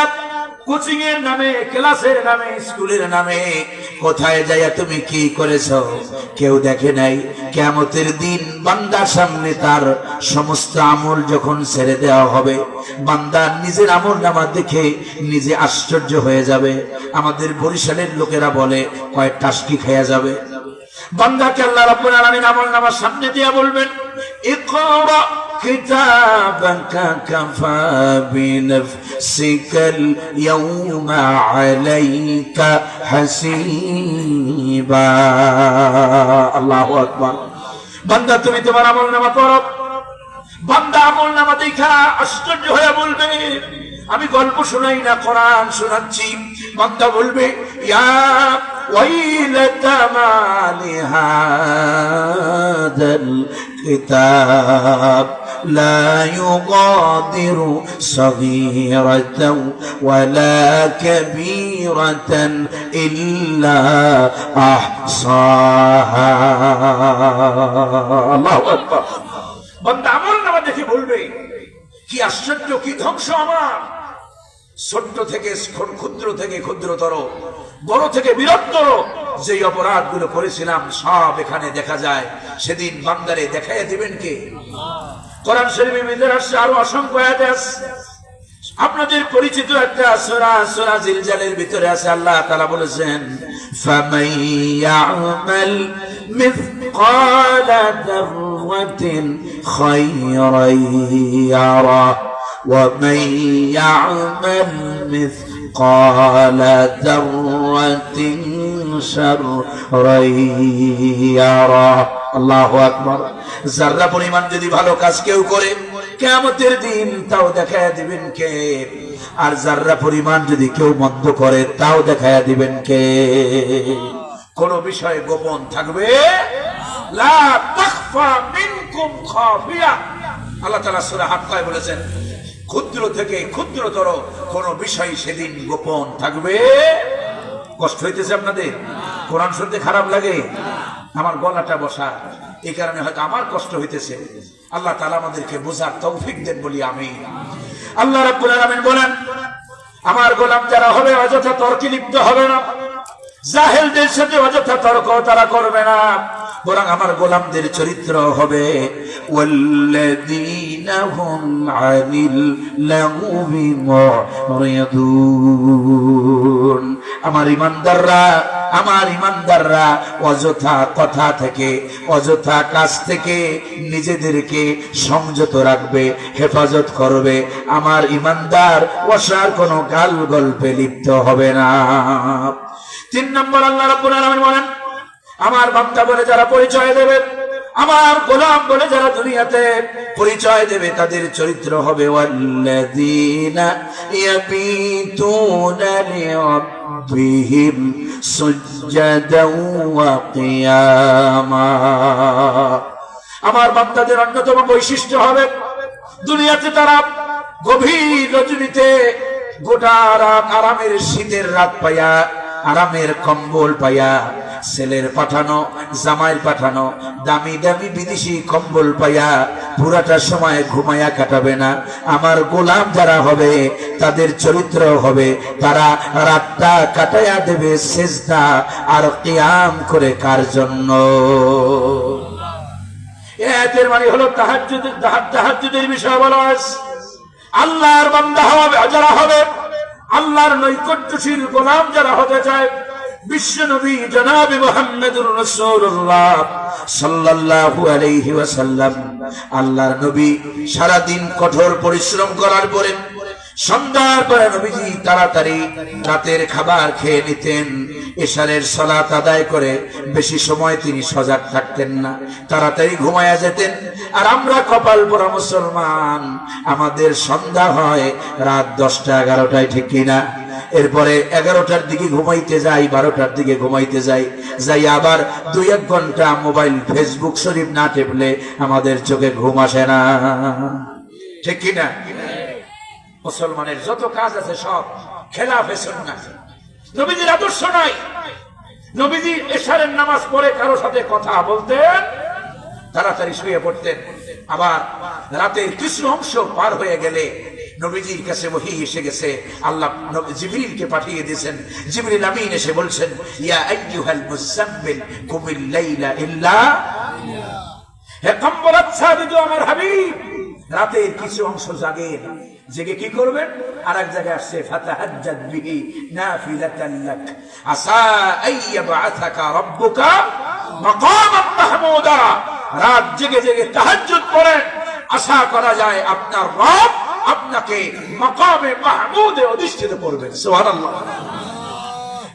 Speaker 2: কোচিং এর নামে, ক্লাসের নামে, স্কুলের নামে কোথায় যায় তুমি কি করেছো? কেউ দেখে নাই। কিয়ামতের দিন বান্দার সামনে তার সমস্ত আমল যখন ছেড়ে দেওয়া হবে, বান্দা নিজের আমল নামা দেখে নিজে আশ্চর্য হয়ে যাবে। আমাদের বরিশালের লোকেরা বলে কয় টাসকি খেয়া যাবে। বান্দাকে আল্লাহ রাব্বুল আলামিন আমল নামার সামনে দিয়ে বলবেন, ইকরা كتابك كفى بنفسك اليوم عليك حسيبا الله أكبر বান্দা তুমি তোমার আমলনামা পড়ো। বান্দা আমলনামা দেখা আশ্চর্য হয়ে বলবে, আমি গল্প শোনাই না, কোরআন শোনাচ্ছি। বান্দা বলবে, ইয়া ওয়াইলাতা মালি হাদাল কিতাব লা ইউগাদিরু সগীরাতাও ওয়ালা কাবীরাতান ইল্লা আহসাহা। আল্লাহু আকবার। বান্দা আমলনামা দেখে বলবে, কি আশ্চর্য, কি ধ্বংস আমার! ছোট্ট থেকে ক্ষুদ্র থেকে ক্ষুদ্রতর, বড় থেকে বৃহত্তর যে অপরাধগুলো করেছিলাম সব এখানে দেখা যায়। সেদিন বান্দারে দেখাইয়া দিবেন কে? কোরআন শরীফের ভিতরে আসছে আরো অসংখ্য আয়াত আছে। আপনাদের পরিচিত একটা সূরা, সূরা জিলজালের ভিতরে আছে, আল্লাহ তাআলা বলেছেন, ফামান ইয়ামাল মিসকালা যাররাতিন খায়রান ইয়ারা ওয়া মান ইয়ামাল মিসকালা যাররাতিন শাররান ইয়ারা। আল্লাহু আকবার। যারা পরিমাণ যদি ভালো কাজ কেউ করে, কিয়ামতের দিন তাও দেখায়া দিবেন কে? আর যারা পরিমাণ যদি কেউ মন্দ করে, তাও দেখায়া দিবেন কে? কোন বিষয় গোপন থাকবে, লা তাখফা মিনকুম খাফিয়া। আল্লাহ তাআলা সূরা হাক্কায় বলেছেন, ক্ষুদ্র থেকে ক্ষুদ্রতর কোন বিষয় সেদিন গোপন থাকবে। কষ্ট হইতেছে আপনাদের? কোরআন শুনতে খারাপ লাগে? আমার গলাটা বসা, এই কারণে হয়তো আমার কষ্ট হইতেছে। আল্লাহ তাআলা আমাদেরকে বোঝার তৌফিক দেন বলি আমি। আল্লাহ রাব্বুল আলামিন বলেন, আমার গোলাম যারা হবে অযথা তর্কে লিপ্ত হবে না, জাহেলদের সাথে অযথা তর্ক তারা করবে না, বরং আমার গোলামদের চরিত্র হবে ওয়াল্লাযীনা হুম আনিল লাগবি মুরিদুন। আমার ইমানদাররা অযথা কথা থেকে, অযথা কাজ থেকে নিজেদেরকে সংযত রাখবে, হেফাজত করবে। আমার ইমানদার অসার কোনো গাল গল্পে লিপ্ত হবে না। 3 নম্বর আল্লাহ রাব্বুল আলামিন বলেন, আমার বান্দা বলে যারা পরিচয় দেবে, আমার গোলাম বলে যারা দুনিয়াতে পরিচয় দেবে, তাদের চরিত্র হবে ওয়াল্লাযীনা ইয়াবিতুনা লিরাব্বিহিম সুজদাও ওয়া কিয়ামা। আমার বান্দাদের অন্যতম বৈশিষ্ট্য হবে, দুনিয়াতে তারা গভীর রজনীতে গোটা রাত আরামের, শীতের রাত পাইয়া, আরামের কম্বল পাইয়া, ছেলের পাঠানো, জামাইয়ের পাঠানো দামি দামি বিদেশি কম্বল পাইয়া পুরাটা সময় ঘুমায়া কাটাবে না। আমার গোলাম যারা হবে, তাদের চরিত্র হবে, তারা রাতটা কাটাইয়া দেবে সিজদা আর কিয়াম করে। কার জন্য? এর মানে হলো তাহাজ্জুদের বিষয় বলা আছে। আল্লাহর বান্দা হবে যারা হবে, আল্লাহর নৈকট্যশীল গোলাম যারা হতে চায়, বিশ্ব নবী জনাবে মুহাম্মদুর রাসূলুল্লাহ সাল্লাল্লাহু আলাইহি ওয়াসাল্লাম, আল্লাহর নবী সারা দিন কঠোর পরিশ্রম করার পরে সন্ধ্যার পরে নবীজি তাড়াতাড়ি রাতের খাবার খেয়ে নিতেন, এশারের সালাত আদায় করে বেশি সময় তিনি সজাগ থাকতেন না, তাড়াতাড়ি ঘুমায়া যেতেন। আর আমরা কপাল পোড়া মুসলমান, আমাদের সন্ধ্যা হয় রাত 10টা 11টায়, ঠিক কিনা? এরপরে 11টার দিকে ঘুমাইতে যাই, 12টার দিকে ঘুমাইতে যাই, যাই আবার 2-1 ঘন্টা মোবাইল ফেসবুক শরীফ না টেপলে আমাদের চোখে ঘুম আসে না, ঠিক কিনা? মুসলমানের যত কাজ আছে সব খেলাফে সুন্নাহ, নবীজির আদর্শ নাই। নবীজি এশারের নামাজ পড়ে কারো সাথে কথা বলতেন, তাড়াতাড়ি শুয়ে পড়তেন। আবার রাতের কিছু অংশ পার হয়ে গেলে নবীজির কাছে ওহী এসে গেছে, আল্লাহ জিবরিলকে পাঠিয়ে দিয়েছেন। জিবরিল আমিন এসে বলছেন, ইয়া আইয়ুহাল মুযাম্মিল কুমিল লাইলা ইল্লা, হে কম্বল আচ্ছাদিত আমার হাবিব, রাতের কিছু অংশ জাগেন, জেগে কি করবেন? আর এক জায়গায় আসছে ফাতাহাজ্জাদ বিহি নাফিলাতান লাক আসা আইয়াবআসাকা রাব্বুকা মাকামান মাহমুদা। রাত জেগে জেগে তাহাজ্জুদ পড়েন, আশা করা যায় আপনার রব আপনাকে মাকামে মাহমুদে অধিষ্ঠিত করবেন। সুবহানাল্লাহ।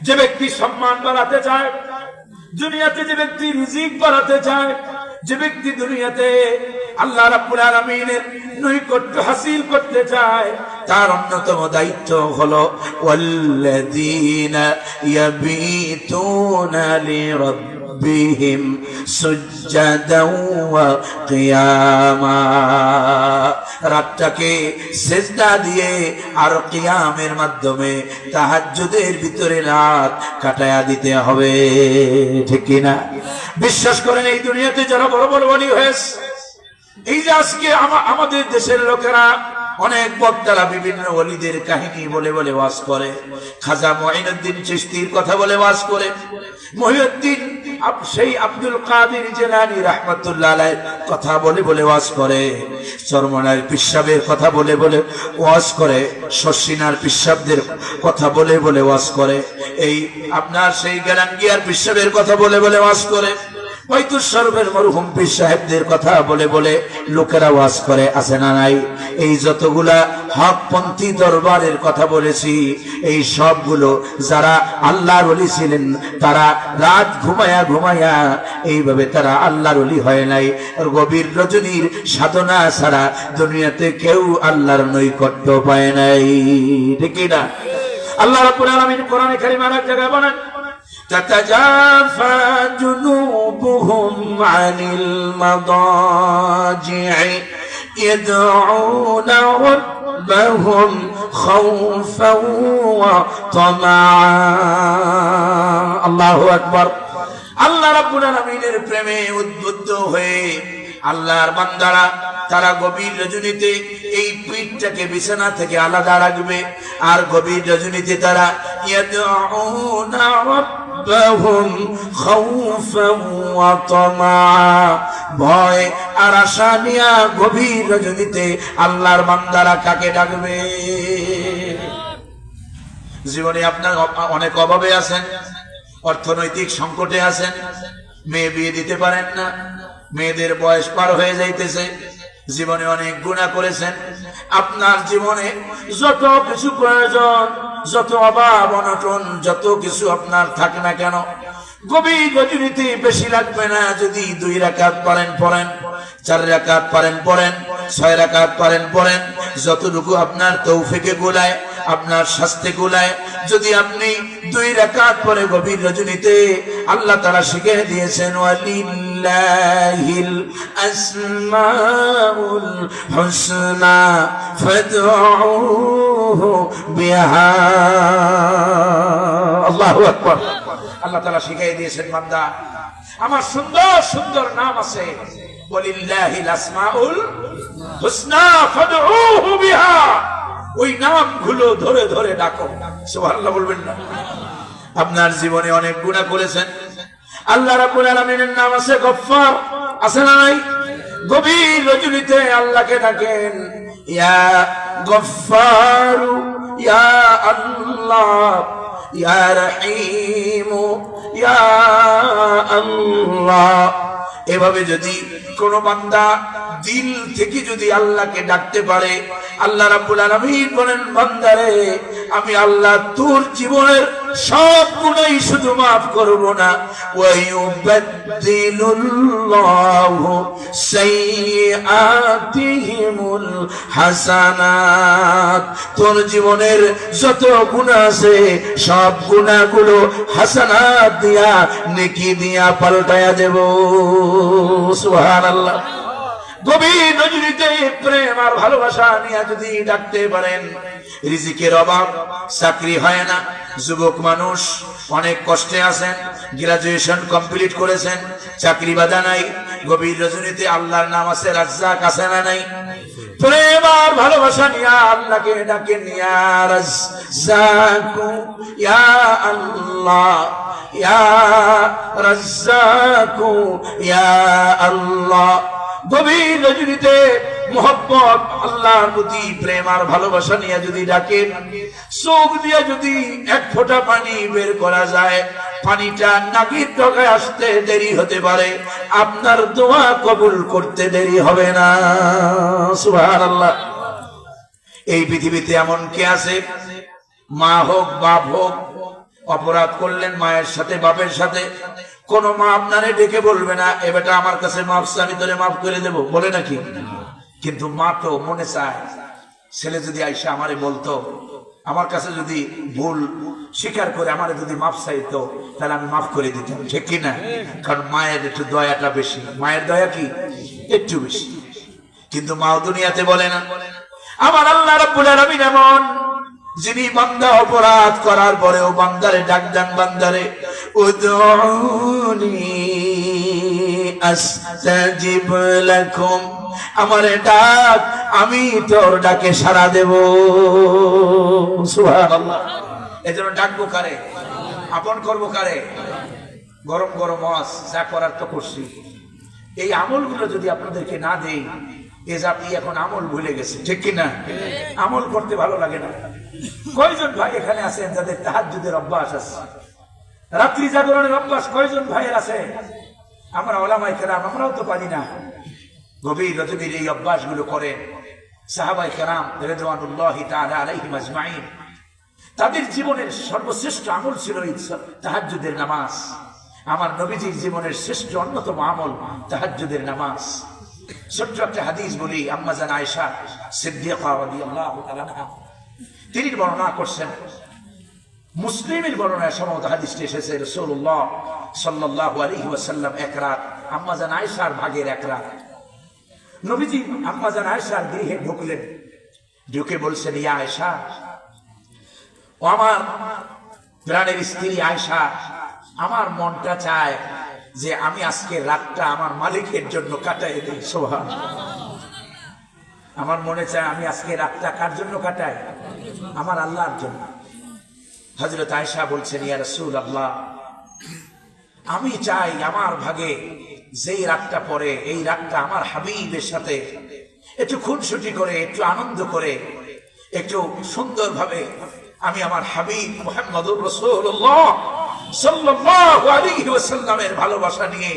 Speaker 2: যে ব্যক্তি সম্মান বাড়াতে চায় দুনিয়াতে, যে ব্যক্তি রিজিক বাড়াতে চায়, যে ব্যক্তি দুনিয়াতে আল্লাহ রাব্বুল আলামিনের নৈকট্য হাসিল করতে চায়, তার অন্যতম দায়িত্ব হলো ওয়াল্লাযীনা ইয়াবিতুনা লিরাব্বিহিম সুজদাও ওয়া কিয়ামা। রাতটাকে সিজদা দিয়ে আর কিয়ামের মাধ্যমে তাহাজ্জুদের ভিতরে রাত কাটায়া দিতে হবে, ঠিক কিনা? বিশ্বাস করেন, এই দুনিয়াতে যারা বড় বড় ওলি হয়েছে, এই যে আজকে আমাদের দেশের লোকেরা অনেক বক্তারা বিভিন্ন ওলিদের কাহিনী বলে বলে ওয়াজ করে, খাজা মুঈনুদ্দিন চিশতির কথা বলে ওয়াজ করে, মুহিউদ্দিন সেই আব্দুল কাদের জিলানী রাহমাতুল্লাহ আলাইহির কথা বলে বলে ওয়াজ করে, চরমনার পিসাবের কথা বলে বলে ওয়াজ করে, শশিনার পিসাবদের কথা বলে বলে ওয়াজ করে, এই আপনার সেই গেরাঙ্গিয়ার পিসাবের কথা বলে বলে ওয়াজ করে, হয়তো সর্বের মরহুম পীর সাহেবদের কথা বলে বলে লোকেরা ওয়াজ করে, আছে না নাই? এই যতগুলা হকপন্থী দরবারের কথা বলেছি, এই সবগুলো যারা আল্লাহর ওলি ছিলেন, তারা রাত ঘুমায়া ঘুমায়া এইভাবে তারা আল্লাহর ওলি হয় নাই। গভীর রজনীর সাধনা ছাড়া দুনিয়াতে কেউ আল্লাহর নৈকট্য পায় নাই, ঠিক না? আল্লাহ রাব্বুল আলামিন কোরআনে কারীমে আর এক জায়গায় বলেন, تتجافى جنوبهم عن المضاجع يدعون ربهم خوفا وطمعا। الله أكبر। আল্লাহ রাব্বুল আলামিনের প্রেমে উদ্বুদ্ধ হয়ে আল্লাহর বান্দারা তারা গভীর রজনীতে এই পিঠটাকে বিছানা থেকে আলাদা রাখবে, আর গভীর রজনীতে তারা ইয়াদউনা রাব্বাহুম খাউফান ওয়া তামআ, ভয় আর আশা নিয়ে গভীর রজনীতে আল্লাহর বান্দারা কাকে ডাকবে? জীবনে আপনার অনেক অভাবে আছেন, অর্থনৈতিক সংকটে আছেন, মেয়ে বিয়ে দিতে পারেন না, মেয়েদের বয়স পার হয়ে যাইতেছে, জীবনে অনেক গুনাহ করেছেন, আপনার জীবনে যত কিছু প্রয়োজন, যত অভাব অনটন, যত কিছু আপনার থাকে না কেন, গভীর রজনীতে বেশি লাগবে না, যদি 2 রাকাত পারেন পড়েন, 4 রাকাত পারেন পড়েন, 6 রাকাত পারেন পড়েন, যতটুকু আপনার তৌফিকে গোলায়, আপনার শাস্তে গোলায়, যদি আপনি 2 রাকাত পরে গভীর রজনীতে, আল্লাহ তাআলা শিখিয়ে দিয়েছেন ওয়ালিল্লাহিল আসমাউল হুসনা ফাদউহু বিহা। আল্লাহু আকবার। আল্লাহ তাআলা শিখিয়ে দিয়েছেন, বান্দা আমার সুন্দর সুন্দর নাম আছে, ওয়ালিল্লাহিল আসমাউল হুসনা ফাদউহু বিহা, ওই নামগুলো ধরে ধরে ডাকো। সুবহানাল্লাহ বলবেন না? আপনার জীবনে অনেক গুনাহ করেছেন, আল্লাহ রাব্বুল আলামিনের নাম আছে গফফার, আছে না নাই? গভীর রজনীতে আল্লাহকে ডাকেন, ইয়া গফফারু
Speaker 1: ইয়া আল্লাহ, ইয়া রহিম, ইয়া আল্লাহ। এভাবে যদি কোন বান্দা দিল থেকে যদি আল্লাহকে ডাকতে পারে, আল্লাহ রাব্বুল আলামিন বলেন, বান্দারে আমি আল্লাহ তোর জীবনের সব গুনাহ শুধু মাফ করব না, ওয়া ইউবাদদিলুল্লাহু সাইয়্যাতিহিমুল হাসানাত। তোর জীবনের যত গুনাহ আছে সব গুনাহগুলো হাসানাত দিয়া, নেকি দিয়া পাল্টায়া দেব। সুবহানাল্লাহ। গভীর নজরিতে প্রেম আর ভালোবাসা নিয়ে যদি ডাকতে পারেন, রিজিকের অভাব, চাকরি হয় না, যুবক মানুষ অনেক কষ্টে আছেন, গ্রাজুয়েশন কমপ্লিট করেছেন, চাকরি বাধা নাই, গভীর রজনীতে আল্লাহর নাম আছে, রাজ্জাক আছে না নাই? প্রেম আর ভালোবাসা নিয়ে আল্লাহকে ডাকেন, ইয়া রাজ্জাকু, ইয়া আল্লাহ, ইয়া রাজ্জাকু, ইয়া আল্লাহ। গভীর রজনীতে মোহব্বত, আল্লাহর প্রতি প্রেম আর ভালোবাসা নিয়ে যদি ডাকেন, চোখ দিয়ে যদি এক ফোঁটা পানি বের করা যায়, পানিটা নাকের ডগায় আসতে দেরি হতে পারে, আপনার দোয়া কবুল করতে দেরি হবে না। সুবহানাল্লাহ। এই পৃথিবীতে এমন কে আছে, মা হোক বাপ হোক, অপরাধ করলেন মায়ের সাথে বাপের সাথে, কোন মা আপনারে ডেকে বলবে না, এ বেটা আমার কাছে মাফ চা, আমি তোরে মাফ করে দেবো, বলে নাকি? কিন্তু মা তো মনে চায়, ছেলে যদি আইসা আমারে বলতো, আমার কাছে যদি ভুল স্বীকার করে আমারে যদি মাফ চাইতো, তাহলে আমি মাফ করে দিতাম, ঠিক কিনা? কারণ মায়ের একটু দয়াটা বেশি, মায়ের দয়া কি একটু বেশি। কিন্তু মাও দুনিয়াতে বলে না। আমার আল্লাহ রাব্বুল আলামিন এমন, যিনি বান্দা অপরাধ করার পরেও বান্দারে ডাক দেন, বান্দারে উদউনি আস্তাজিব লাকুম, আমারে ডাক, আমি তোর ডাকে সাড়া দেব। সুবহানাল্লাহ। এজন্য ডাকবো কারে? আপন করবো কারে? গরম গরম মাছ যা করার তো করছি। এই আমলগুলো যদি আপনাদেরকে না দেই, এ জাতি এখন আমল ভুলে গেছে, ঠিক কিনা? আমল করতে ভালো লাগে না। কয়জন ভাই এখানে আছেন যাদের তাহাজ্জুদের অভ্যাস আছে, রাত্রি জাগরণের অভ্যাস কয়জন ভাইয়ের আছে? আমরা ওলামায়ে কেরাম, আমরাও তো পারি না। গভীর রজনীর এই অভ্যাসগুলো করেন সাহাবায়ে কেরাম রিদওয়ানুল্লাহি তাআলা আলাইহিম আজমাইন। তাদের জীবনের সর্বশ্রেষ্ঠ আমল ছিল এই তাহাজ্জুদের নামাজ। আমার নবীজির জীবনের শ্রেষ্ঠ অন্যতম আমল তাহাজ্জুদের নামাজ। ছোট্ট একটা হাদিস বলি, আম্মা জান আয়েশা সিদ্দিকা রাদিয়াল্লাহু তাআলা আনহা তিনি বর্ণনা করছেন, মুসলিমের বর্ণনায় সম্ভবত হাদিসটি এসেছে, রাসূলুল্লাহ সাল্লাল্লাহু আলাইহি ওয়াসাল্লাম এক রাত আম্মা জান আয়েশার ভাগের এক রাত নবীজি আম্মা জান আয়েশার গৃহে ঢুকলেন, ঢুকে বলছেন, ইয়া আয়েশা, ও আমার প্রাণের স্ত্রী আয়েশা, আমার মনটা চায় যে আমি আজকে রাতটা আমার মালিকের জন্য কাটাই দিই। সুবহানাল্লাহ। আমার মনে চায় আমি আজকে রাতটা কার জন্য কাটাই? আমার আল্লাহর জন্য। হযরত আয়েশা বলছেন, ইয়া রাসূলুল্লাহ, আমি চাই আমার ভাগে যেই রাতটা পড়ে, এই রাতটা আমার হাবিবের সাথে একটু খুনসুটি করে, একটু আনন্দ করে, একটু সুন্দরভাবে আমি আমার হাবিব মুহাম্মদুর রাসূলুল্লাহ সাল্লাল্লাহু আলাইহি ওয়াসাল্লামের ভালোবাসা নিয়ে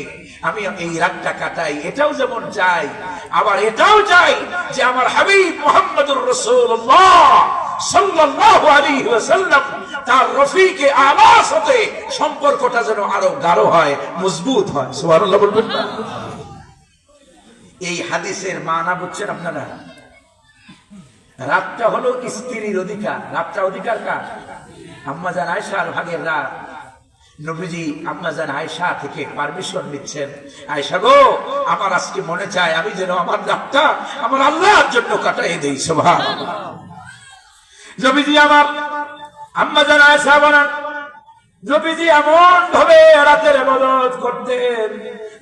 Speaker 1: আমি এই রাতটা কাটাই। এটাও যেমন চাই, আবার এটাও চাই যে আমার হাবিব মুহাম্মদুর রাসূলুল্লাহ সাল্লাল্লাহু আলাইহি ওয়াসাল্লাম তার রফিকে আলার সাথে সম্পর্কটা যেন আরো গাঢ় হয়, মজবুত হয়। সুবহানাল্লাহ বলবেন না? এই হাদিসের মানা বুঝছেন আপনারা? রাতটা হলো স্ত্রীর অধিকার। রাতটা অধিকার কার? আম্মা জান আয়েশার ভাগের রাত। নবীজি আম্মা জান আয়েশা থেকে পারমিশন নিচ্ছেন, আয়েশা গো, আমার আজকে মনে চায় আমি যেন আমার রাতটা আমার আল্লাহর জন্য কাটাই দেই। সুবহানাল্লাহ। নবীজি আমার আম্মা জান আয়েশা বলেন, নবীজি এমন ভাবে রাতের ইবাদত করতেন,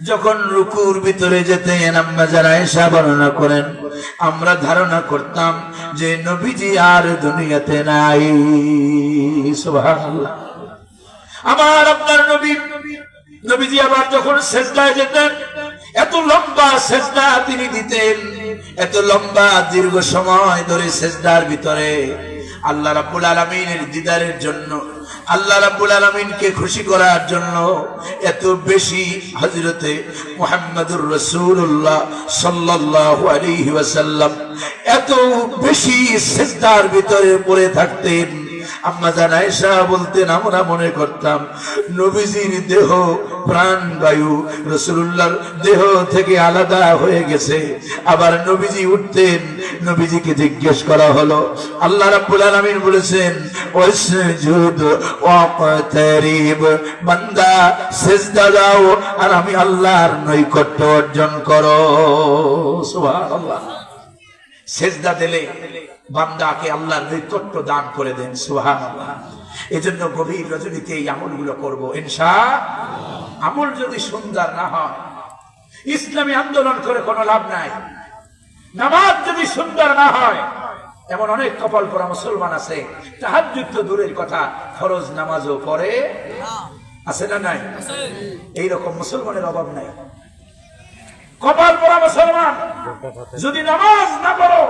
Speaker 1: যখন রুকুর ভিতরে যেতেন আম্মা জান আয়েশা বর্ণনা করেন, আমরা ধারণা করতাম যে নবীজি আর দুনিয়াতে নাই। সুবহানাল্লাহ। আমার আপনার নবীজি আবার যখন সেজদায় যেতেন, এত লম্বা সেজদা তিনি দিতেন, এত লম্বা দীর্ঘ সময় ধরে সেজদার ভিতরে আল্লাহ রাব্বুল আলামিনের দিদারের জন্য, আল্লাহ রাব্বুল আলামিনকে খুশি করার জন্য এত বেশি হযরতে মুহাম্মদুর রাসূলুল্লাহ সাল্লাল্লাহু আলাইহি ওয়াসাল্লাম এত বেশি সিজদার ভিতরে পড়ে থাকতেন। আম্মা জান আয়েশা বলতেন, আমরা মনে করতাম নবীজির দেহ প্রাণ বায়ু রাসূলুল্লাহর দেহ থেকে আলাদা হয়ে গেছে। আবার নবীজি উঠতেন, নবীজিকে জিজ্ঞেস করা হলো, আল্লাহ রাব্বুল আলামিন বলেছেন ওয়াসজুদ ওয়াকতারিব, বান্দা সিজদা দাও আর আমি আল্লাহর নৈকট্য অর্জন করো। সুবহানাল্লাহ। সিজদা দিলে বান্দাকে আল্লাহর নৈকট্য দান করে দেন। সুবহানাল্লাহ। এজন্য গভীর রজনীতে এই আমলগুলো করব ইনশাআল্লাহ। আমল যদি সুন্দর না হয়, ইসলামী আন্দোলন করে কোনো লাভ নাই। নামাজ যদি সুন্দর না হয়, এমন অনেক কপাল পরা মুসলমান আছে, তাহাজ্জুদ তো দূরের কথা, ফরজ নামাজও পড়ে আছে না নাই? এইরকম মুসলমানের অভাব নাই। কপাল পরা মুসলমান যদি নামাজ না পড়ো,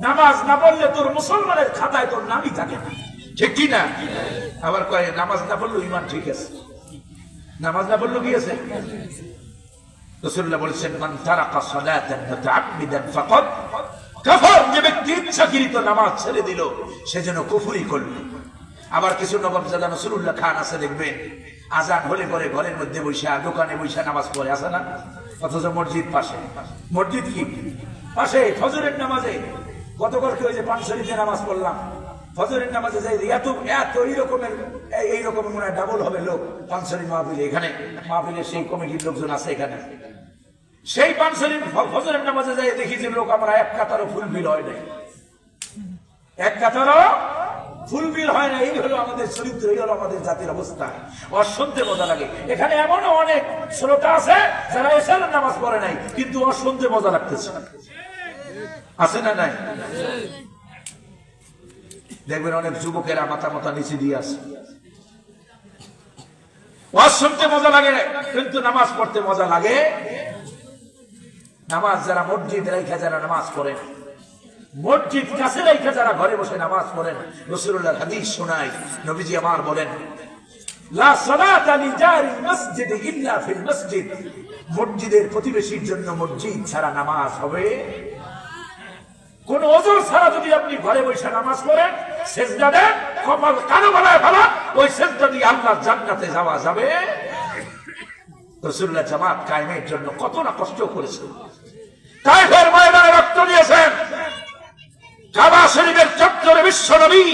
Speaker 1: নামাজ না পড়লে তোর মুসলমানের খাতায় তোর নামই থাকে না, ঠিক কি না? আবার কয় নামাজ না পড়লো ইমান ঠিক আছে, নামাজ না পড়লো কি আছে? রাসূলুল্লাহ বলেছেন, মান তারাকা সালাতান মুতাআম্মিদান ফাকাদ কাফার, যে ব্যক্তি ইচ্ছাকৃত নামাজ ছেড়ে দিল সে যেন কুফরি করল। আবার কিছু নবাবজাদা রাসূলুল্লাহ খান আছে, দেখবেন আজান হলে পরে ঘরের মধ্যে বসে দোকানে বসে নামাজ পড়ে, আছে না? অথচ মসজিদ পাশে, মসজিদ কি পাশে, ফজরের নামাজে গতকালকে ওই যে পানশরীফে নামাজ পড়লাম, ফজরের নামাজে যাই এত এত এইরকম মনে হয় ডাবল হবে লোক পানশরীফ মাহফিলে। এখানে মাহফিলে সেই কমিটির লোকজন আছে, এখানে সেই পানশরীফ ফজরের নামাজে যাই দেখি যে লোক আমরা এক কাতারও ফুলফিল হয় নাই, এক কাতারও ফুলফিল হয় না। এই হলো আমাদের চরিত্র, এই হলো আমাদের জাতির অবস্থা। ওর শুনতে মজা লাগে। এখানে এমনও অনেক শ্রোতা আছে যারা এশারের নামাজ পড়ে নাই, কিন্তু ওর শুনতে মজা লাগতেছে, আছে না নাই? দেখবেন অনেক যুবকেরা মাথা মাথা নিচে দিয়ে আছে, ওয়াজ শুনতে মজা লাগে কিন্তু নামাজ পড়তে মজা লাগে। নামাজ যারা মসজিদ রাইখা যারা নামাজ পড়েন, মসজিদ কাছে রাইখা যারা ঘরে বসে নামাজ পড়েন, রাসূলুল্লাহর হাদিস শোনায়, নবীজি আমার বলেন, লা সালাতা লিজারিল মসজিদ ইল্লা ফিল মসজিদ, মসজিদের প্রতিবেশীর জন্য মসজিদ ছাড়া নামাজ হবে। কোন ওযর ছাড়া যদি আপনি ঘরে বসে নামাজ পড়েন, সিজদা দেন, কপাল কানো বানায় ফেলা, ওই সিজদা দিয়ে আল্লাহর জান্নাতে যাওয়া যাবে। রাসূলুল্লাহ জামাত কায়েমের জন্য কত না কষ্ট করেছেন, তায়েফের ময়দানে রক্ত দিয়েছেন, কাবা শরীফের চত্বরে বিশ্ব নবী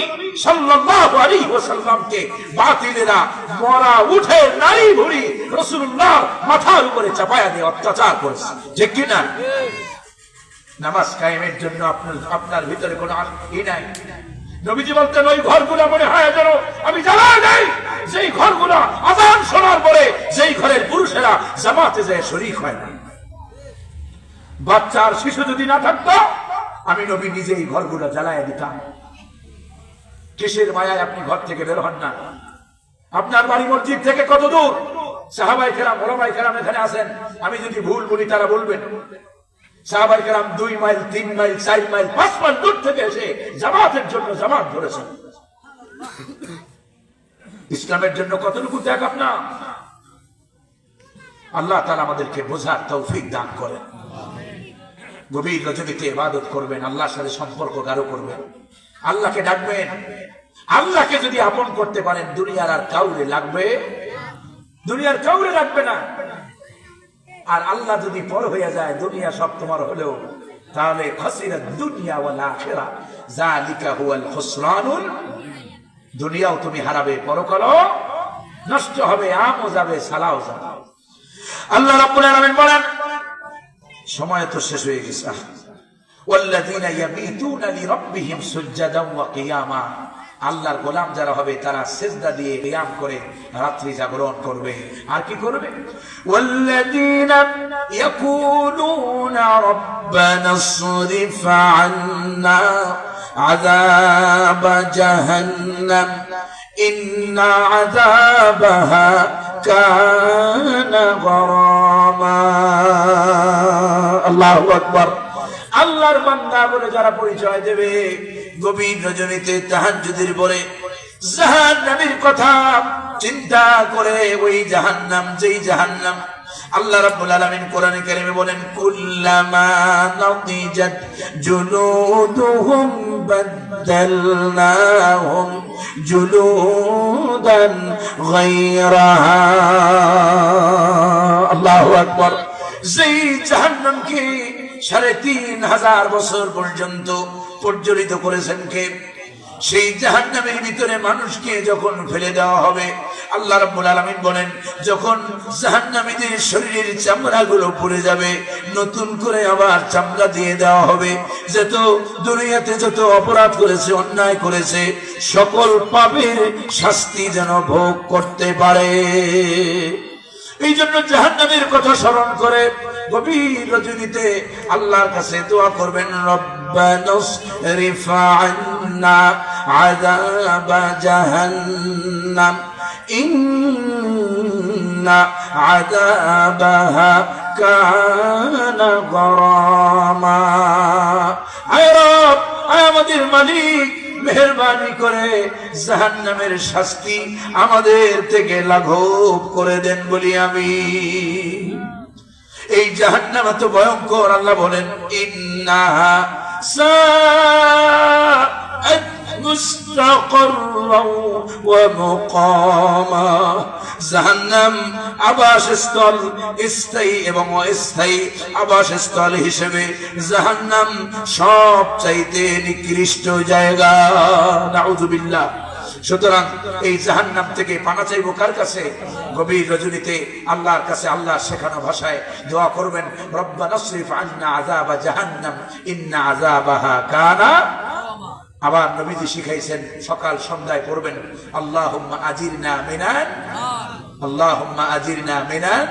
Speaker 1: সাল্লাল্লাহু আলাইহি ওয়াসাল্লামকে বাতিলেরা মরা উঠে নারী ভুড়ি রাসূলুল্লাহ মাথার উপরে চাপায়া দিয়ে অত্যাচার করেছে, ঠিক কি না? নামাজ কায়েমের জন্য আপনার ভিতরে কোনো ই নাই। নবীজি বলতেন, ওই ঘরগুলো মনে হয় যেন আমি জ্বালা নাই, যেই ঘরগুলো আযান শোনার পরে যেই ঘরের পুরুষেরা জামাতে যায় শরীক হয় না। বাচ্চার শিশু যদি না থাকতো, আমি নবী নিজেই ঘরগুলো জ্বালায় দিতাম। কিসের মায়ায় আপনি ঘর থেকে বের হন না? আপনার বাড়ি মসজিদ থেকে কত দূর? সাহাবায়ে কেরাম, ওলামায়ে কেরাম এখানে আছেন, আমি যদি ভুল বলি তারা বলবেন। সাহাবায়ে কেরাম 2 মাইল 3 মাইল 4 মাইল 5 মাইল দূর থেকে এসে জামাতের জন্য জামাত ধরেছেন। ইসলামের জন্য কতটুকু ত্যাগ আপনার! আল্লাহ তাআলা আমাদেরকে বোঝার তৌফিক দান করেন। গভীর রজনীতে ইবাদত করবেন, আল্লাহর সাথে সম্পর্ক গাঢ় করবেন, আল্লাহকে ডাকবেন। আল্লাহকে যদি আপন করতে পারেন, দুনিয়ার আর কাউরে লাগবে, দুনিয়ার কাউরে লাগবে না। আর আল্লাহ যদি পর হয়ে যায়, দুনিয়া সব তোমার হলেও, তাহলে খাসিরাত দুনিয়া ওয়াল আখিরা, যালিকা হুয়াল খুসরানুল, দুনিয়াও তুমি হারাবে, পরকালও নষ্ট হবে, আমও যাবে, সালাও যাবে। আল্লাহ রাব্বুল আলামিন বলেন, সময় তো শেষ হয়ে গেছে, ওয়াল্লাযীনা ইয়াবিতুনা লিরাব্বিহিম সুজদান ওয়া কিয়ামা, আল্লাহর গোলাম যারা হবে তারা সিজদা দিয়ে কিয়াম করে রাত্রি জাগরণ করবে। আর কি করবে? ওয়াল্লাযীনা ইয়াকুলুনা রাব্বানা সরিফ আন্না আযাব জাহান্নাম ইন্না আযাবাহা কানা গরামা। আল্লাহু আকবার। আল্লাহর বান্দা বলে যারা পরিচয় দেবে, গভীর রজনীতে তাহাজ্জুদের পরে জাহান্নামের কথা চিন্তা করে, ওই জাহান্নাম, যেই জাহান্নাম আল্লাহ রাব্বুল আলামিন কোরআনে কারিমে বলেন, কুল্লামা নাদিজাত জুলুদুহুম বাদদালনাহুম জুলুদান গায়রাহা। আল্লাহু আকবার। যেই জাহান্নামকে ৩,৫০০ বছর পর্যন্ত প্রজ্বলিত করেছেন কে, সেই জাহান্নামের ভিতরে মানুষকে যখন ফেলে দেওয়া হবে, আল্লাহ রাব্বুল আলামিন বলেন, যখন জাহান্নামীদের শরীরের চামড়াগুলো পুড়ে যাবে, নতুন করে আবার চামড়া দিয়ে দেওয়া হবে। যত দুনিয়াতে যত অপরাধ করেছে, অন্যায় করেছে, সকল পাপের শাস্তি যেন ভোগ করতে পারে। এই জন্য জাহান্নামের কথা স্মরণ করে গভীর রজনীতে আল্লাহর কাছে দোয়া করবেন, রব্বানা সরিফ আন্না আযাব জাহান্নাম ইন্না আযাবাহা কানা গরামা। আয় রব, আয় আমাদের মালিক, মেহেরবানি করে জাহান্নামের শাস্তি আমাদের থেকে লাঘব করে দেন বলি আমি। এই জাহান্নাম এত ভয়ঙ্কর, আল্লাহ বলেন, ইন্নাহা সাআত মুস্তাকাররাও ওয়া মুকামা। জাহান্নাম আবাসস্থল, স্থায়ী এবং অস্থায়ী আবাসস্থল হিসেবে জাহান্নাম সবচাইতে নিকৃষ্ট জায়গা। নাউযুবিল্লাহ। সুতরাং এই জাহান্নাম থেকে পানা চাইবো কার কাছে? গভীর রজনীতে আল্লাহর কাছে। আল্লাহ শেখানো ভাষায় দোয়া করবেন, রব্বানা সরিফ আন্না আযাবা জাহান্নাম ইন্না আযাবাহা কানা। আবার নবীজি শিখাইছেন, সকাল সন্ধ্যায় পড়বেন, আল্লাহুম্মা আজিরনা মিনান, আল্লাহুম্মা আজিরনা মিনান।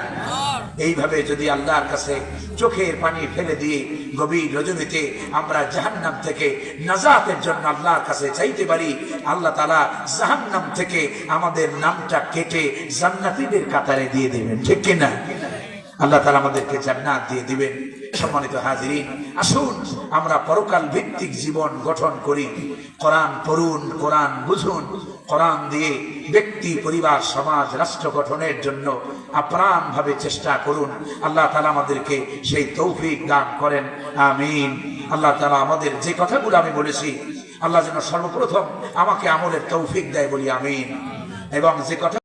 Speaker 1: এইভাবে যদি আল্লাহর কাছে চোখের পানি ফেলে দিয়ে গভীর রজনীতে আমরা জাহান্নাম থেকে নাজাতের জন্য আল্লাহর কাছে চাইতে পারি, আল্লাহ তাআলা জাহান্নাম থেকে আমাদের নামটা কেটে জান্নাতীদের কাতারে দিয়ে দিবেন। ঠিক কিনা? আল্লাহ তাআলা আমাদেরকে জান্নাত দিয়ে দিবেন। সম্মানিত হাজিরিন, আসুন আমরা পরকাল ভিত্তিক জীবন গঠন করি। কোরআন পড়ুন, কোরআন বুঝুন, কোরআন দিয়ে ব্যক্তি, পরিবার, সমাজ, রাষ্ট্র গঠনের জন্য আপ্রাণ ভাবে চেষ্টা করুন। আল্লাহ তাআলা আমাদেরকে সেই তৌফিক দান করেন, আমিন। আল্লাহ তাআলা আমাদের যে কথাগুলো আমি বলেছি, আল্লাহ যেন সর্বপ্রথম আমাকে আমলের তৌফিক দেয় বলি আমিন। এবং যে কথা